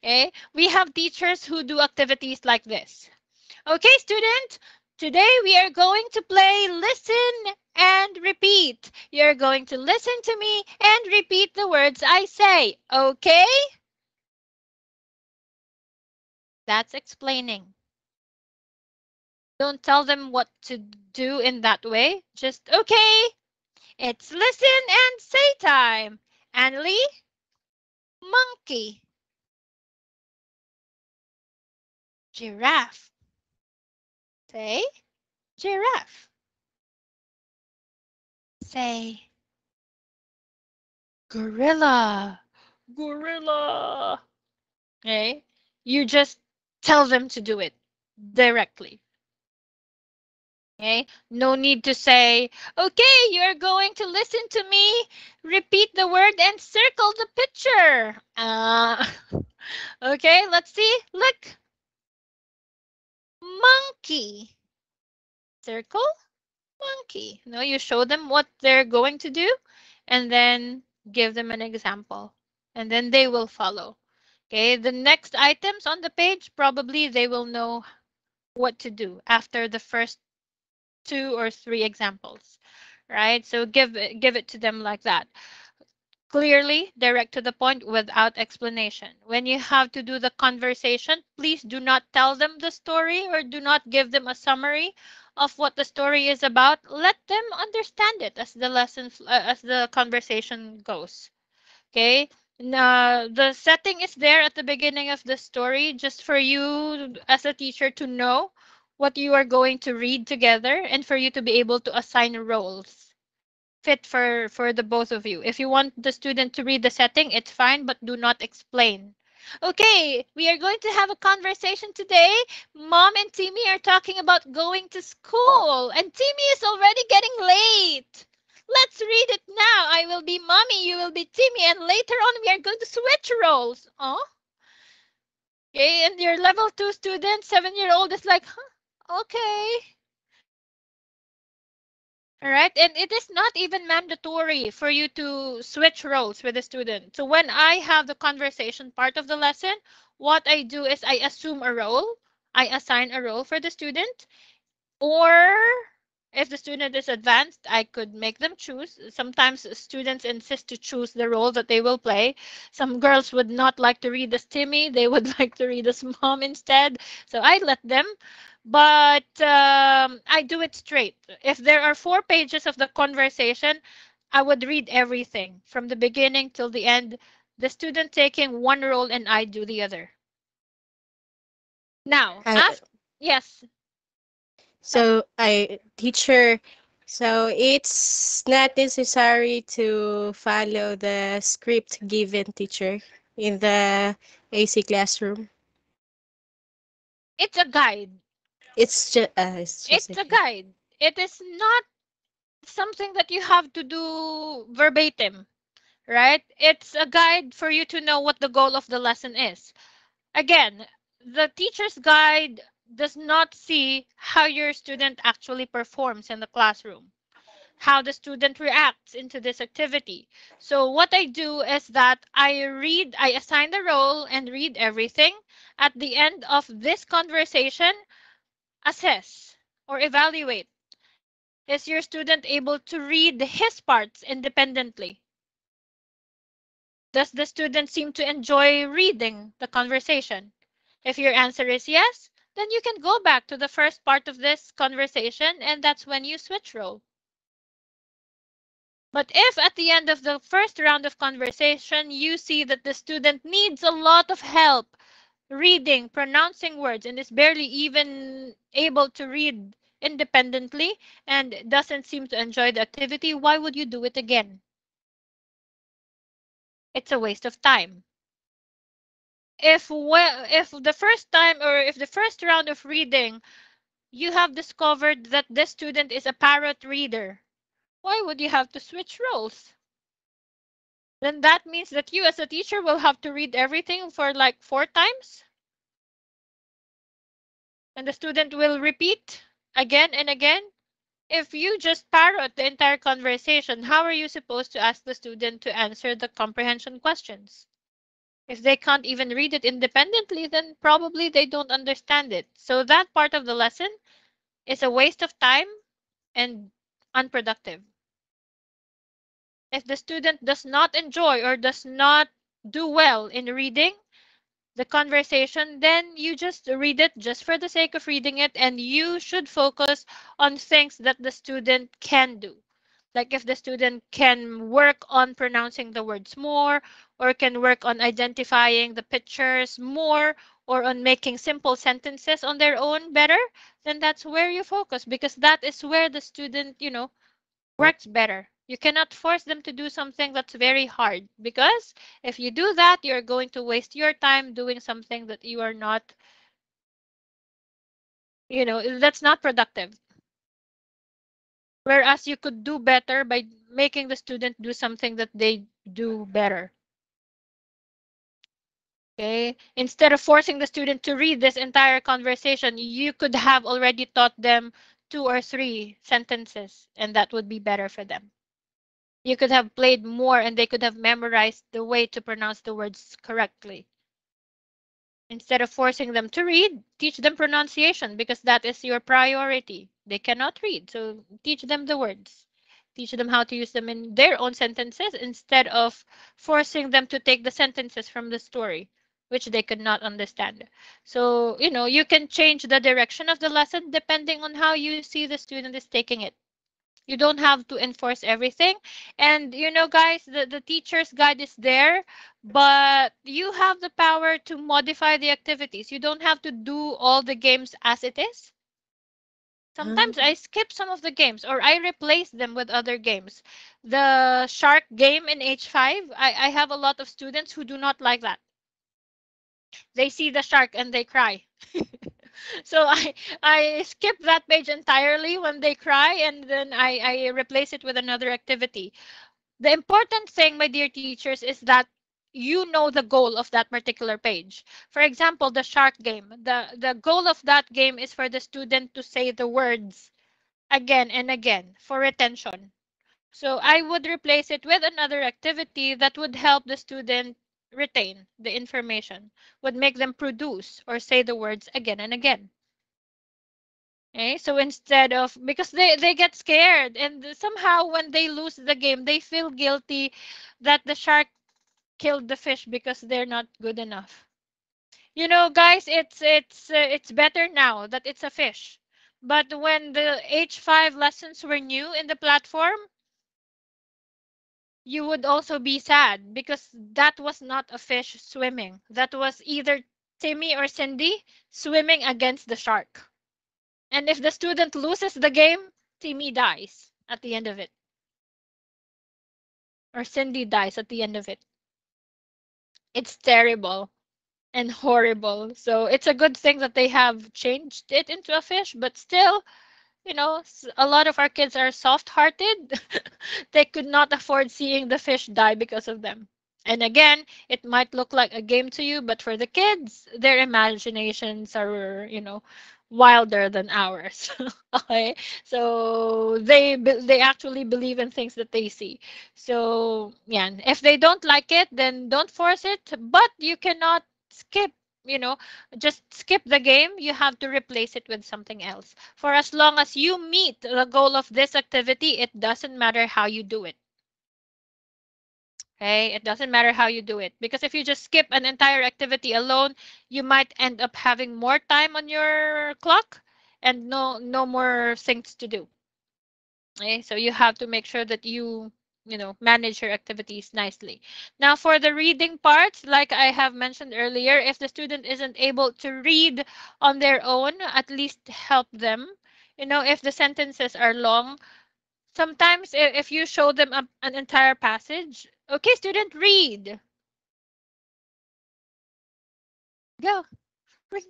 Speaker 1: Okay, we have teachers who do activities like this. Okay, student, today we are going to play listen and repeat. You're going to listen to me and repeat the words I say. Okay? That's explaining. Don't tell them what to do in that way. Just, okay, it's listen and say time. Annalie, monkey. Giraffe. Say giraffe. Say gorilla. Gorilla. Okay? You just tell them to do it directly. Okay? No need to say, okay, you're going to listen to me, repeat the word, and circle the picture. Okay, let's see. Look, monkey. Circle, monkey. No, you show them what they're going to do and then give them an example. And then they will follow. Okay, the next items on the page, probably they will know what to do after the first two or three examples, right? So give it to them like that. Clearly, direct to the point without explanation. When you have to do the conversation, please do not tell them the story or do not give them a summary of what the story is about. Let them understand it as the as the conversation goes. Okay? Now, the setting is there at the beginning of the story just for you as a teacher to know what you are going to read together and for you to be able to assign roles fit for the both of you. If you want the student to read the setting, it's fine, but do not explain. Okay, we are going to have a conversation today. Mom and Timmy are talking about going to school, and Timmy is already getting late. Let's read it now. I will be mommy, you will be Timmy, and later on we are going to switch roles. Oh, okay, and your level 2 student, 7-year-old, is like, huh, okay. All right, and it is not even mandatory for you to switch roles with the student. So when I have the conversation part of the lesson, what I do is I assume a role, I assign a role for the student, or if the student is advanced, I could make them choose. Sometimes students insist to choose the role that they will play. Some girls would not like to read as Timmy, they would like to read as mom instead. So I let them. But I do it straight. If there are 4 pages of the conversation, I would read everything from the beginning till the end, the student taking one role and I do the other. Now,
Speaker 4: Uh,
Speaker 1: after, yes, tell me.
Speaker 4: so I teacher, so it's not necessary to follow the script given teacher in the AC classroom.
Speaker 1: It's a guide.
Speaker 4: It's just
Speaker 1: It's a
Speaker 4: okay.
Speaker 1: guide. It is not something that you have to do verbatim, right? It's a guide for you to know what the goal of the lesson is. Again, the teacher's guide does not see how your student actually performs in the classroom, how the student reacts into this activity. So what I do is that I assign the role and read everything. At the end of this conversation, assess or evaluate. Is your student able to read his parts independently? Does the student seem to enjoy reading the conversation? If your answer is yes, then you can go back to the first part of this conversation and that's when you switch role. But if at the end of the first round of conversation you see that the student needs a lot of help reading, pronouncing words, and is barely even able to read independently and doesn't seem to enjoy the activity, why would you do it again? It's a waste of time. If the first time or if the first round of reading you have discovered that this student is a parrot reader, why would you have to switch roles? Then that means that you as a teacher will have to read everything for like 4 times and the student will repeat again and again. If you just parrot the entire conversation, how are you supposed to ask the student to answer the comprehension questions? If they can't even read it independently, then probably they don't understand it. So that part of the lesson is a waste of time and unproductive. If the student does not enjoy or does not do well in reading the conversation, then you just read it just for the sake of reading it, and you should focus on things that the student can do. Like if the student can work on pronouncing the words more, or can work on identifying the pictures more, or on making simple sentences on their own better, then that's where you focus, because that is where the student, works better. You cannot force them to do something that's very hard, because if you do that, you're going to waste your time doing something that you are not, that's not productive. Whereas you could do better by making the student do something that they do better. Okay. Instead of forcing the student to read this entire conversation, you could have already taught them 2 or 3 sentences, and that would be better for them. You could have played more, and they could have memorized the way to pronounce the words correctly. Instead of forcing them to read, teach them pronunciation, because that is your priority. They cannot read, so teach them the words. Teach them how to use them in their own sentences, instead of forcing them to take the sentences from the story, which they could not understand. So, you can change the direction of the lesson depending on how you see the student is taking it. You don't have to enforce everything. And guys, the teacher's guide is there, but you have the power to modify the activities. You don't have to do all the games as it is. Sometimes I skip some of the games, or I replace them with other games. The shark game in H5, I have a lot of students who do not like that. They see the shark and they cry. So I skip that page entirely when they cry, and then I replace it with another activity. The important thing, my dear teachers, is that you know the goal of that particular page. For example, the shark game. The goal of that game is for the student to say the words again and again for retention. So I would replace it with another activity that would help the student retain the information, would make them produce or say the words again and again. Okay, so instead of, because they get scared, and somehow when they lose the game, they feel guilty that the shark killed the fish because they're not good enough. Guys, it's better now that it's a fish. But when the H5 lessons were new in the platform, you would also be sad, because that was not a fish swimming. That was either Timmy or Cindy swimming against the shark. And if the student loses the game, Timmy dies at the end of it, or Cindy dies at the end of it. It's terrible and horrible. So it's a good thing that they have changed it into a fish, but still, a lot of our kids are soft-hearted. They could not afford seeing the fish die because of them. And again, it might look like a game to you, but for the kids, their imaginations are, wilder than ours. Okay, so they actually believe in things that they see. So yeah, if they don't like it, then don't force it. But you cannot skip, you know, just skip the game. You have to replace it with something else. For as long as you meet the goal of this activity, it doesn't matter how you do it. Okay, it doesn't matter how you do it, because if you just skip an entire activity alone, you might end up having more time on your clock and no more things to do. Okay, so you have to make sure that you manage your activities nicely. Now, for the reading part, like I have mentioned earlier, if the student isn't able to read on their own, at least help them. If the sentences are long, sometimes if you show them an entire passage, okay, student, read. Go. Read,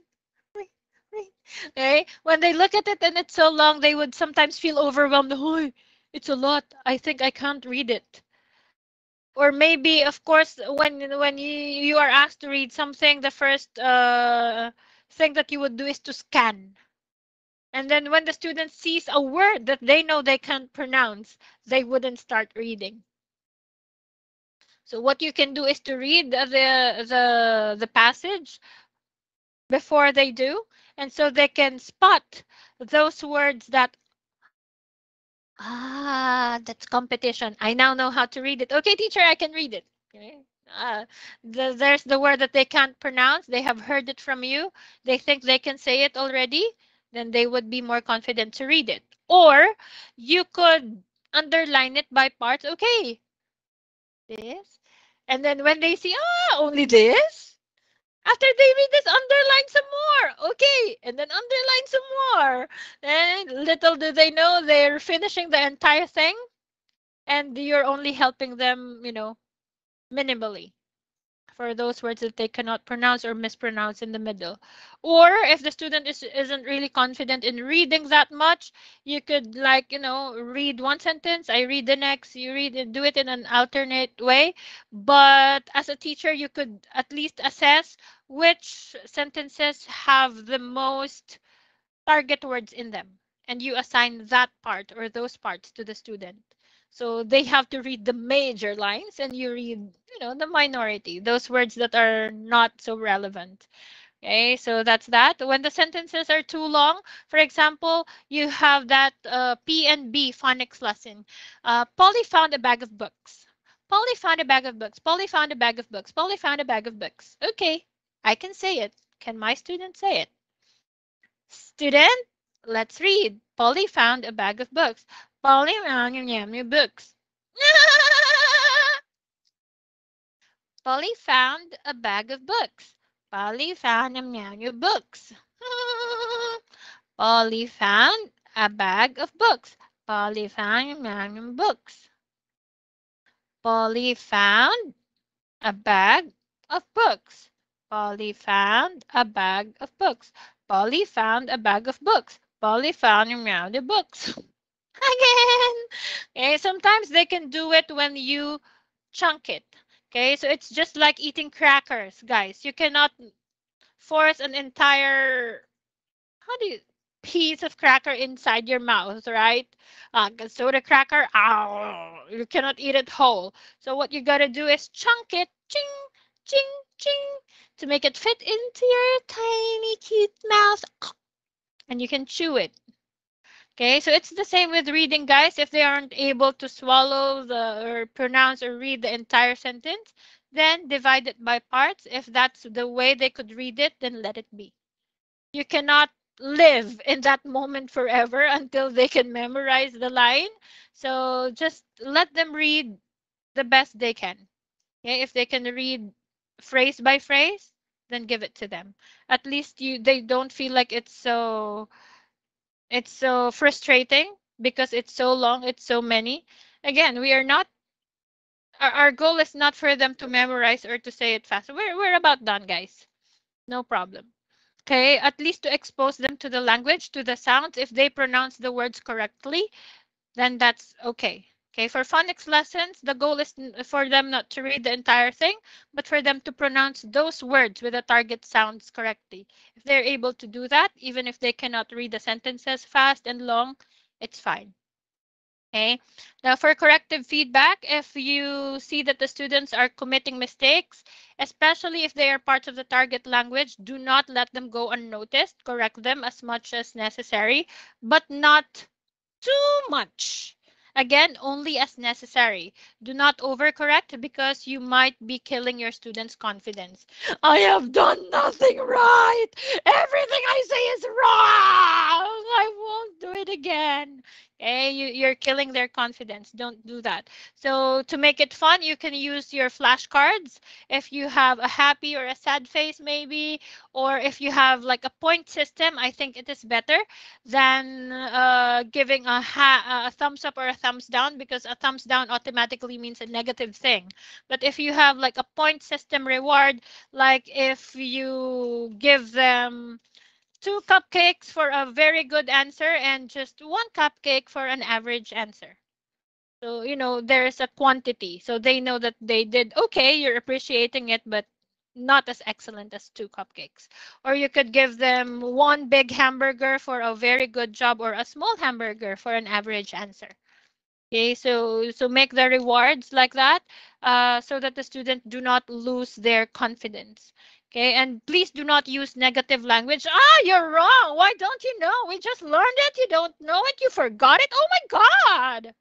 Speaker 1: read, read. Okay? When they look at it and it's so long, they would sometimes feel overwhelmed. Oh, it's a lot. I think I can't read it. Or maybe, of course, when you are asked to read something, the first thing that you would do is to scan. And then when the student sees a word that they know they can't pronounce, they wouldn't start reading. So what you can do is to read the passage before they do, and so they can spot those words that, that's competition. I now know how to read it. Okay, teacher, I can read it. Okay. Uh, there's the word that they can't pronounce. They have heard it from you. They think they can say it already. Then they would be more confident to read it. Or you could underline it by parts. Okay, this. And then when they see, only this. After they read this, underline some more. Okay, and then underline some more. And little do they know they're finishing the entire thing, and you're only helping them, minimally for those words that they cannot pronounce or mispronounce in the middle. Or if the student isn't really confident in reading that much, you could, like, read one sentence, I read the next, you read and do it in an alternate way. But as a teacher, you could at least assess which sentences have the most target words in them, and you assign that part or those parts to the student. So they have to read the major lines, and you read, the minority, those words that are not so relevant. Okay, so that's that. When the sentences are too long, for example, you have that P and B phonics lesson. Polly found a bag of books. Polly found a bag of books. Polly found a bag of books. Polly found a bag of books. Okay, I can say it. Can my student say it? Student, let's read. Polly found a bag of books. Polly found your books. Polly found a bag of books. Polly found your books. Polly found a bag of books. Polly found your books. Polly found a bag of books. Polly found a bag of books. Polly found a bag of books. Polly found the books. Again. Okay, sometimes they can do it when you chunk it. Okay, so it's just like eating crackers, guys. You cannot force an entire, how do you, piece of cracker inside your mouth, right? Soda cracker, ow, you cannot eat it whole. So what you gotta do is chunk it, ching, ching, ching, to make it fit into your tiny cute mouth, and you can chew it. Okay, so it's the same with reading, guys. If they aren't able to swallow or pronounce or read the entire sentence, then divide it by parts. If that's the way they could read it, then let it be. You cannot live in that moment forever until they can memorize the line. So just let them read the best they can. Okay, if they can read phrase by phrase, then give it to them. At least they don't feel like it's so frustrating because it's so long, it's so many. Again, we are not, our goal is not for them to memorize or to say it fast. We're about done, guys. No problem. Okay, at least to expose them to the language, to the sounds. If they pronounce the words correctly, then that's okay. Okay, for phonics lessons, the goal is for them not to read the entire thing, but for them to pronounce those words with the target sounds correctly. If they're able to do that, even if they cannot read the sentences fast and long, it's fine. Okay. Now for corrective feedback, if you see that the students are committing mistakes, especially if they are parts of the target language, do not let them go unnoticed. Correct them as much as necessary, but not too much. Again, only as necessary. Do not overcorrect because you might be killing your students' confidence. I have done nothing right. Everything I say is wrong. I won't do it again. Okay, you're killing their confidence. Don't do that. So to make it fun, you can use your flashcards. If you have a happy or a sad face, maybe, or if you have like a point system, I think it is better than giving a thumbs up or a thumbs down, because a thumbs down automatically means a negative thing. But if you have like a point system reward, like if you give them 2 cupcakes for a very good answer and just 1 cupcake for an average answer. So, there's a quantity. So they know that they did okay, you're appreciating it, but not as excellent as 2 cupcakes. Or you could give them 1 big hamburger for a very good job, or a small hamburger for an average answer. Okay, so make the rewards like that, so that the student do not lose their confidence. Okay, and please do not use negative language. You're wrong. Why don't you know? We just learned it. You don't know it. You forgot it. Oh my God.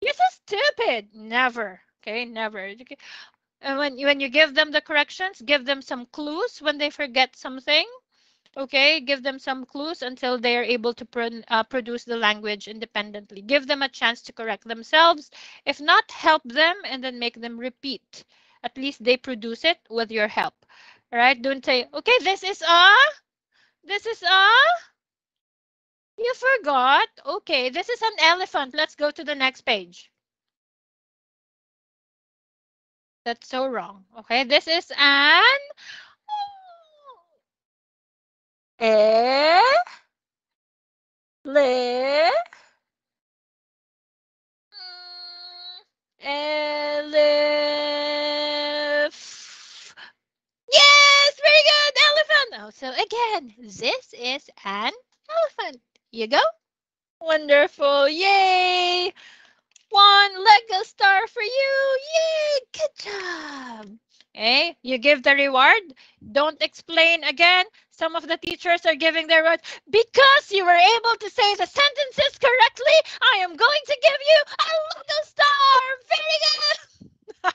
Speaker 1: You're so stupid. Never. Okay, never. Okay. And when you give them the corrections, give them some clues when they forget something. Okay, give them some clues until they are able to produce the language independently. Give them a chance to correct themselves. If not, help them and then make them repeat. At least they produce it with your help. All right, don't say, okay, this is a, you forgot. Okay, this is an elephant. Let's go to the next page. That's so wrong. Okay, this is an Elef. Yes, very good, elephant. Oh, so again, this is an elephant. You go. Wonderful. Yay. One Lego star for you. Yay, good job. Okay, you give the reward. Don't explain again. Some of the teachers are giving their reward. Because you were able to say the sentences correctly, I am going to give you a Lego star. Very good.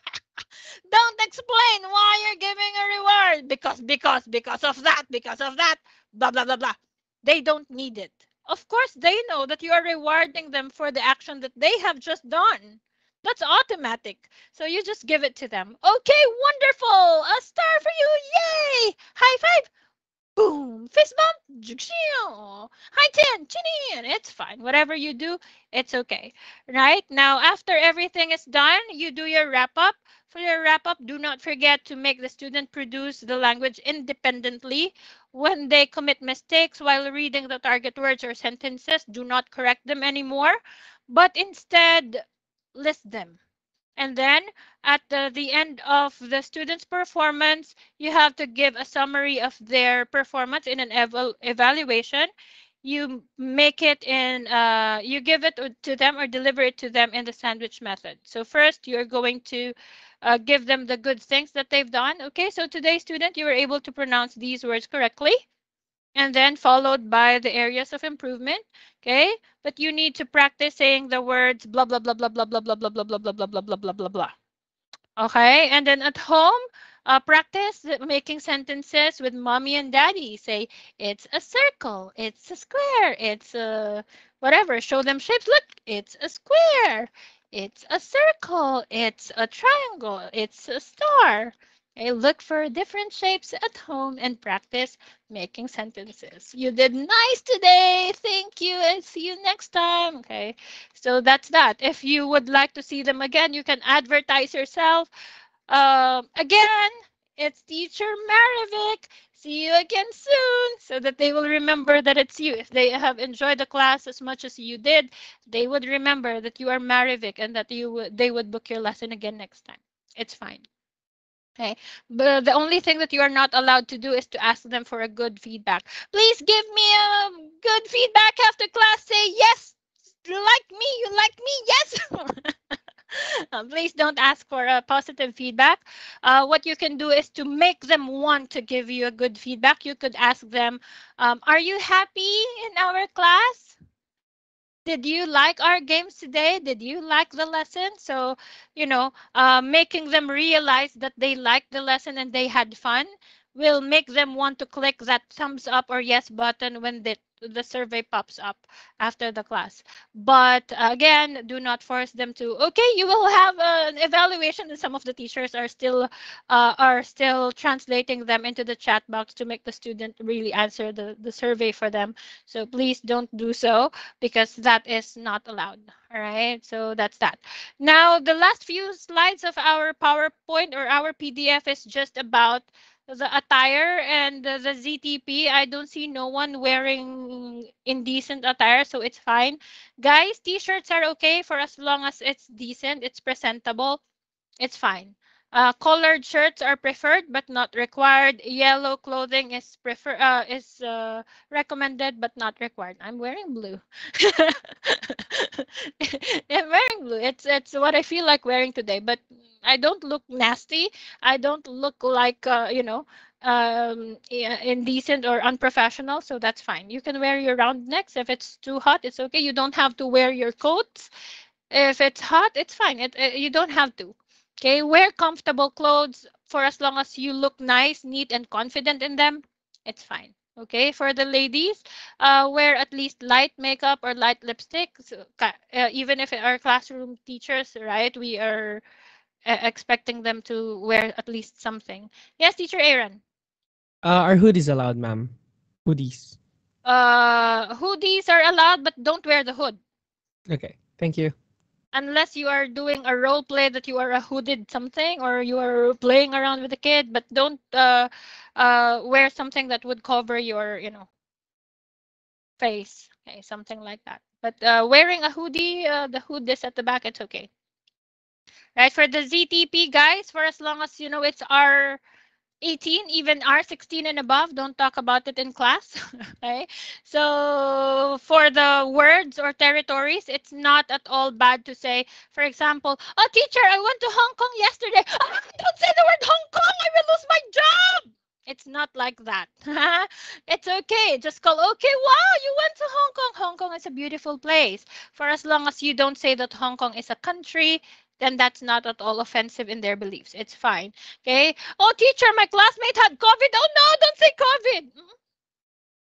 Speaker 1: Don't explain why you're giving a reward. Because of that, blah, blah, blah, blah. They don't need it. Of course, they know that you are rewarding them for the action that they have just done. That's automatic. So you just give it to them. Okay, wonderful. A star for you. Yay. High five. Boom, fist bump, high 10, chin. It's fine. Whatever you do, it's okay. Right? Now, after everything is done, you do your wrap up. For your wrap up, do not forget to make the student produce the language independently. When they commit mistakes while reading the target words or sentences, do not correct them anymore, but instead list them. And then at the end of the student's performance, you have to give a summary of their performance in an evaluation. You make it in, you give it to them or deliver it to them in the sandwich method. So first, you're going to give them the good things that they've done. Okay, so today, student, you were able to pronounce these words correctly, and then followed by the areas of improvement. Okay, but you need to practice saying the words blah blah blah blah blah blah blah blah blah blah blah blah blah blah blah blah blah. Okay, and then at home, practice making sentences with mommy and daddy. Say, it's a circle, it's a square, it's a whatever. Show them shapes. Look, it's a square, it's a circle, it's a triangle, it's a star. Okay, look for different shapes at home and practice making sentences. You did nice today. Thank you, and see you next time. Okay. So that's that. If you would like to see them again, you can advertise yourself. Again, it's Teacher Maravik. See you again soon so that they will remember that it's you. If they have enjoyed the class as much as you did, they would remember that you are Maravik and that they would book your lesson again next time. It's fine. Okay, but the only thing that you are not allowed to do is to ask them for a good feedback. Please give me a good feedback after class. Say yes, you like me, yes. Please don't ask for a positive feedback. What you can do is to make them want to give you a good feedback. You could ask them, are you happy in our class? Did you like our games today? Did you like the lesson? So, making them realize that they liked the lesson and they had fun will make them want to click that thumbs up or yes button when the survey pops up after the class. But again, do not force them to, okay, you will have an evaluation, and some of the teachers are still translating them into the chat box to make the student really answer the survey for them. So please don't do so, because that is not allowed. All right, so that's that. Now, the last few slides of our PowerPoint or our PDF is just about the attire and the ZTP. I don't see no one wearing indecent attire, so it's fine. Guys, t-shirts are okay for as long as it's decent, it's presentable. It's fine. Colored shirts are preferred but not required. Yellow clothing is recommended but not required. I'm wearing blue. I'm wearing blue. It's what I feel like wearing today, but I don't look nasty. I don't look like indecent or unprofessional, so that's fine. You can wear your round necks. If it's too hot, it's okay. You don't have to wear your coats. If it's hot, it's fine. You don't have to. Okay, wear comfortable clothes for as long as you look nice, neat, and confident in them. It's fine. Okay, for the ladies, wear at least light makeup or light lipstick. So, even if our classroom teachers, right, we are expecting them to wear at least something. Yes, teacher Aaron.
Speaker 5: Are hoodies allowed, ma'am? Hoodies.
Speaker 1: Hoodies are allowed, but don't wear the hood
Speaker 5: Okay, thank you.
Speaker 1: unless you are doing a role play that you are a hooded something or you are playing around with a kid. But don't wear something that would cover your, face. Okay, something like that. But wearing a hoodie, the hood is at the back. It's okay. Right, for the ZTP guys, for as long as it's our 18, even R16 and above, don't talk about it in class. Okay. So for the words or territories, it's not at all bad to say, for example, oh, teacher, I went to Hong Kong yesterday. Ah, don't say the word Hong Kong. I will lose my job. It's not like that. It's okay. Just call, okay, wow, you went to Hong Kong. Hong Kong is a beautiful place. For as long as you don't say that Hong Kong is a country, then that's not at all offensive in their beliefs. It's fine. Okay. Oh, teacher, my classmate had COVID. Oh, no, don't say COVID.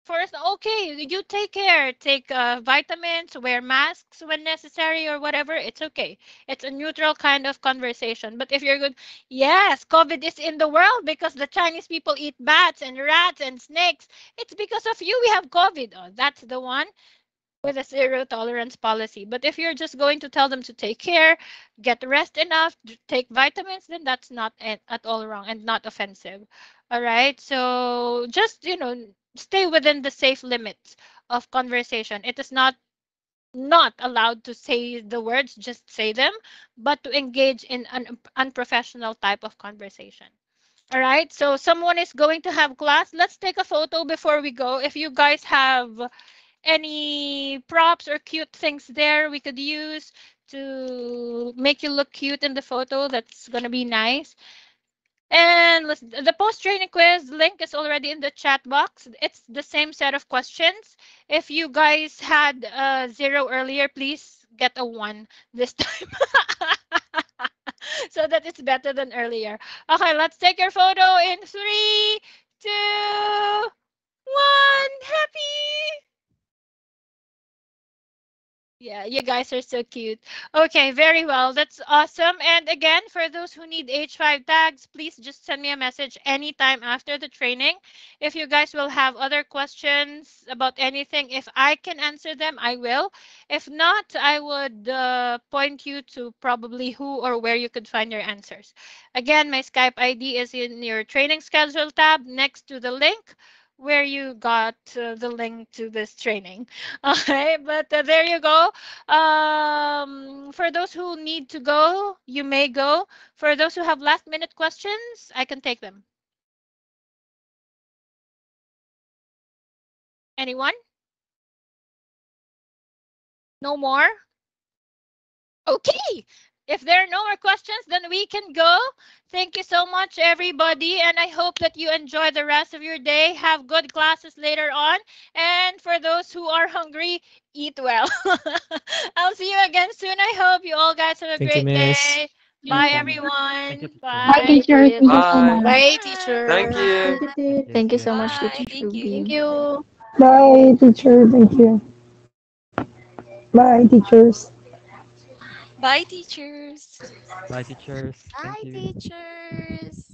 Speaker 1: First, okay, you take care. Take vitamins, wear masks when necessary or whatever. It's okay. It's a neutral kind of conversation. But if you're good, yes, COVID is in the world because the Chinese people eat bats and rats and snakes. It's because of you we have COVID. Oh, that's the one with a zero tolerance policy. But if you're just going to tell them to take care, get rest enough, take vitamins, then that's not at all wrong and not offensive. All right. So just, stay within the safe limits of conversation. It is not allowed to say the words, just say them, but to engage in an unprofessional type of conversation. All right. So someone is going to have class. Let's take a photo before we go. If you guys have any props or cute things there we could use to make you look cute in the photo, that's gonna be nice. And the post training quiz link is already in the chat box. It's the same set of questions. If you guys had a 0 earlier, please get a 1 this time. So that it's better than earlier. Okay, let's take your photo in 3, 2, 1. Happy. Yeah, you guys are so cute. Okay, very well. That's awesome. And again, for those who need H5 tags, please just send me a message anytime after the training. If you guys will have other questions about anything, if I can answer them, I will. If not, I would point you to probably who or where you could find your answers. Again, my Skype ID is in your training schedule tab next to the link where you got the link to this training. Okay, but there you go. For those who need to go, you may go. For those who have last minute questions, I can take them. Anyone? No more? Okay. If there are no more questions, then we can go. Thank you so much, everybody. And I hope that you enjoy the rest of your day. Have good classes later on. And for those who are hungry, eat well. I'll see you again soon. I hope you all guys have a
Speaker 5: Thank you,
Speaker 1: great
Speaker 5: miss.
Speaker 1: day.
Speaker 2: Thank
Speaker 1: Bye,
Speaker 2: you.
Speaker 6: Thank you,
Speaker 1: everyone.
Speaker 6: teacher.
Speaker 2: Bye,
Speaker 1: Bye.
Speaker 2: teacher. Thank you so
Speaker 3: Bye.
Speaker 2: much.
Speaker 4: Bye,
Speaker 1: Bye.
Speaker 3: Thank
Speaker 4: teacher.
Speaker 3: you.
Speaker 6: Thank you.
Speaker 2: Thank you
Speaker 6: See you.
Speaker 2: so much,
Speaker 1: Bye.
Speaker 2: Teacher
Speaker 1: Thank
Speaker 4: Thank
Speaker 2: Ruby.
Speaker 1: you.
Speaker 4: you.
Speaker 7: Bye, teacher. Thank you. Bye, teachers.
Speaker 8: Bye, teachers.
Speaker 6: Bye, teachers. Thank
Speaker 8: Bye,
Speaker 6: you.
Speaker 8: teachers.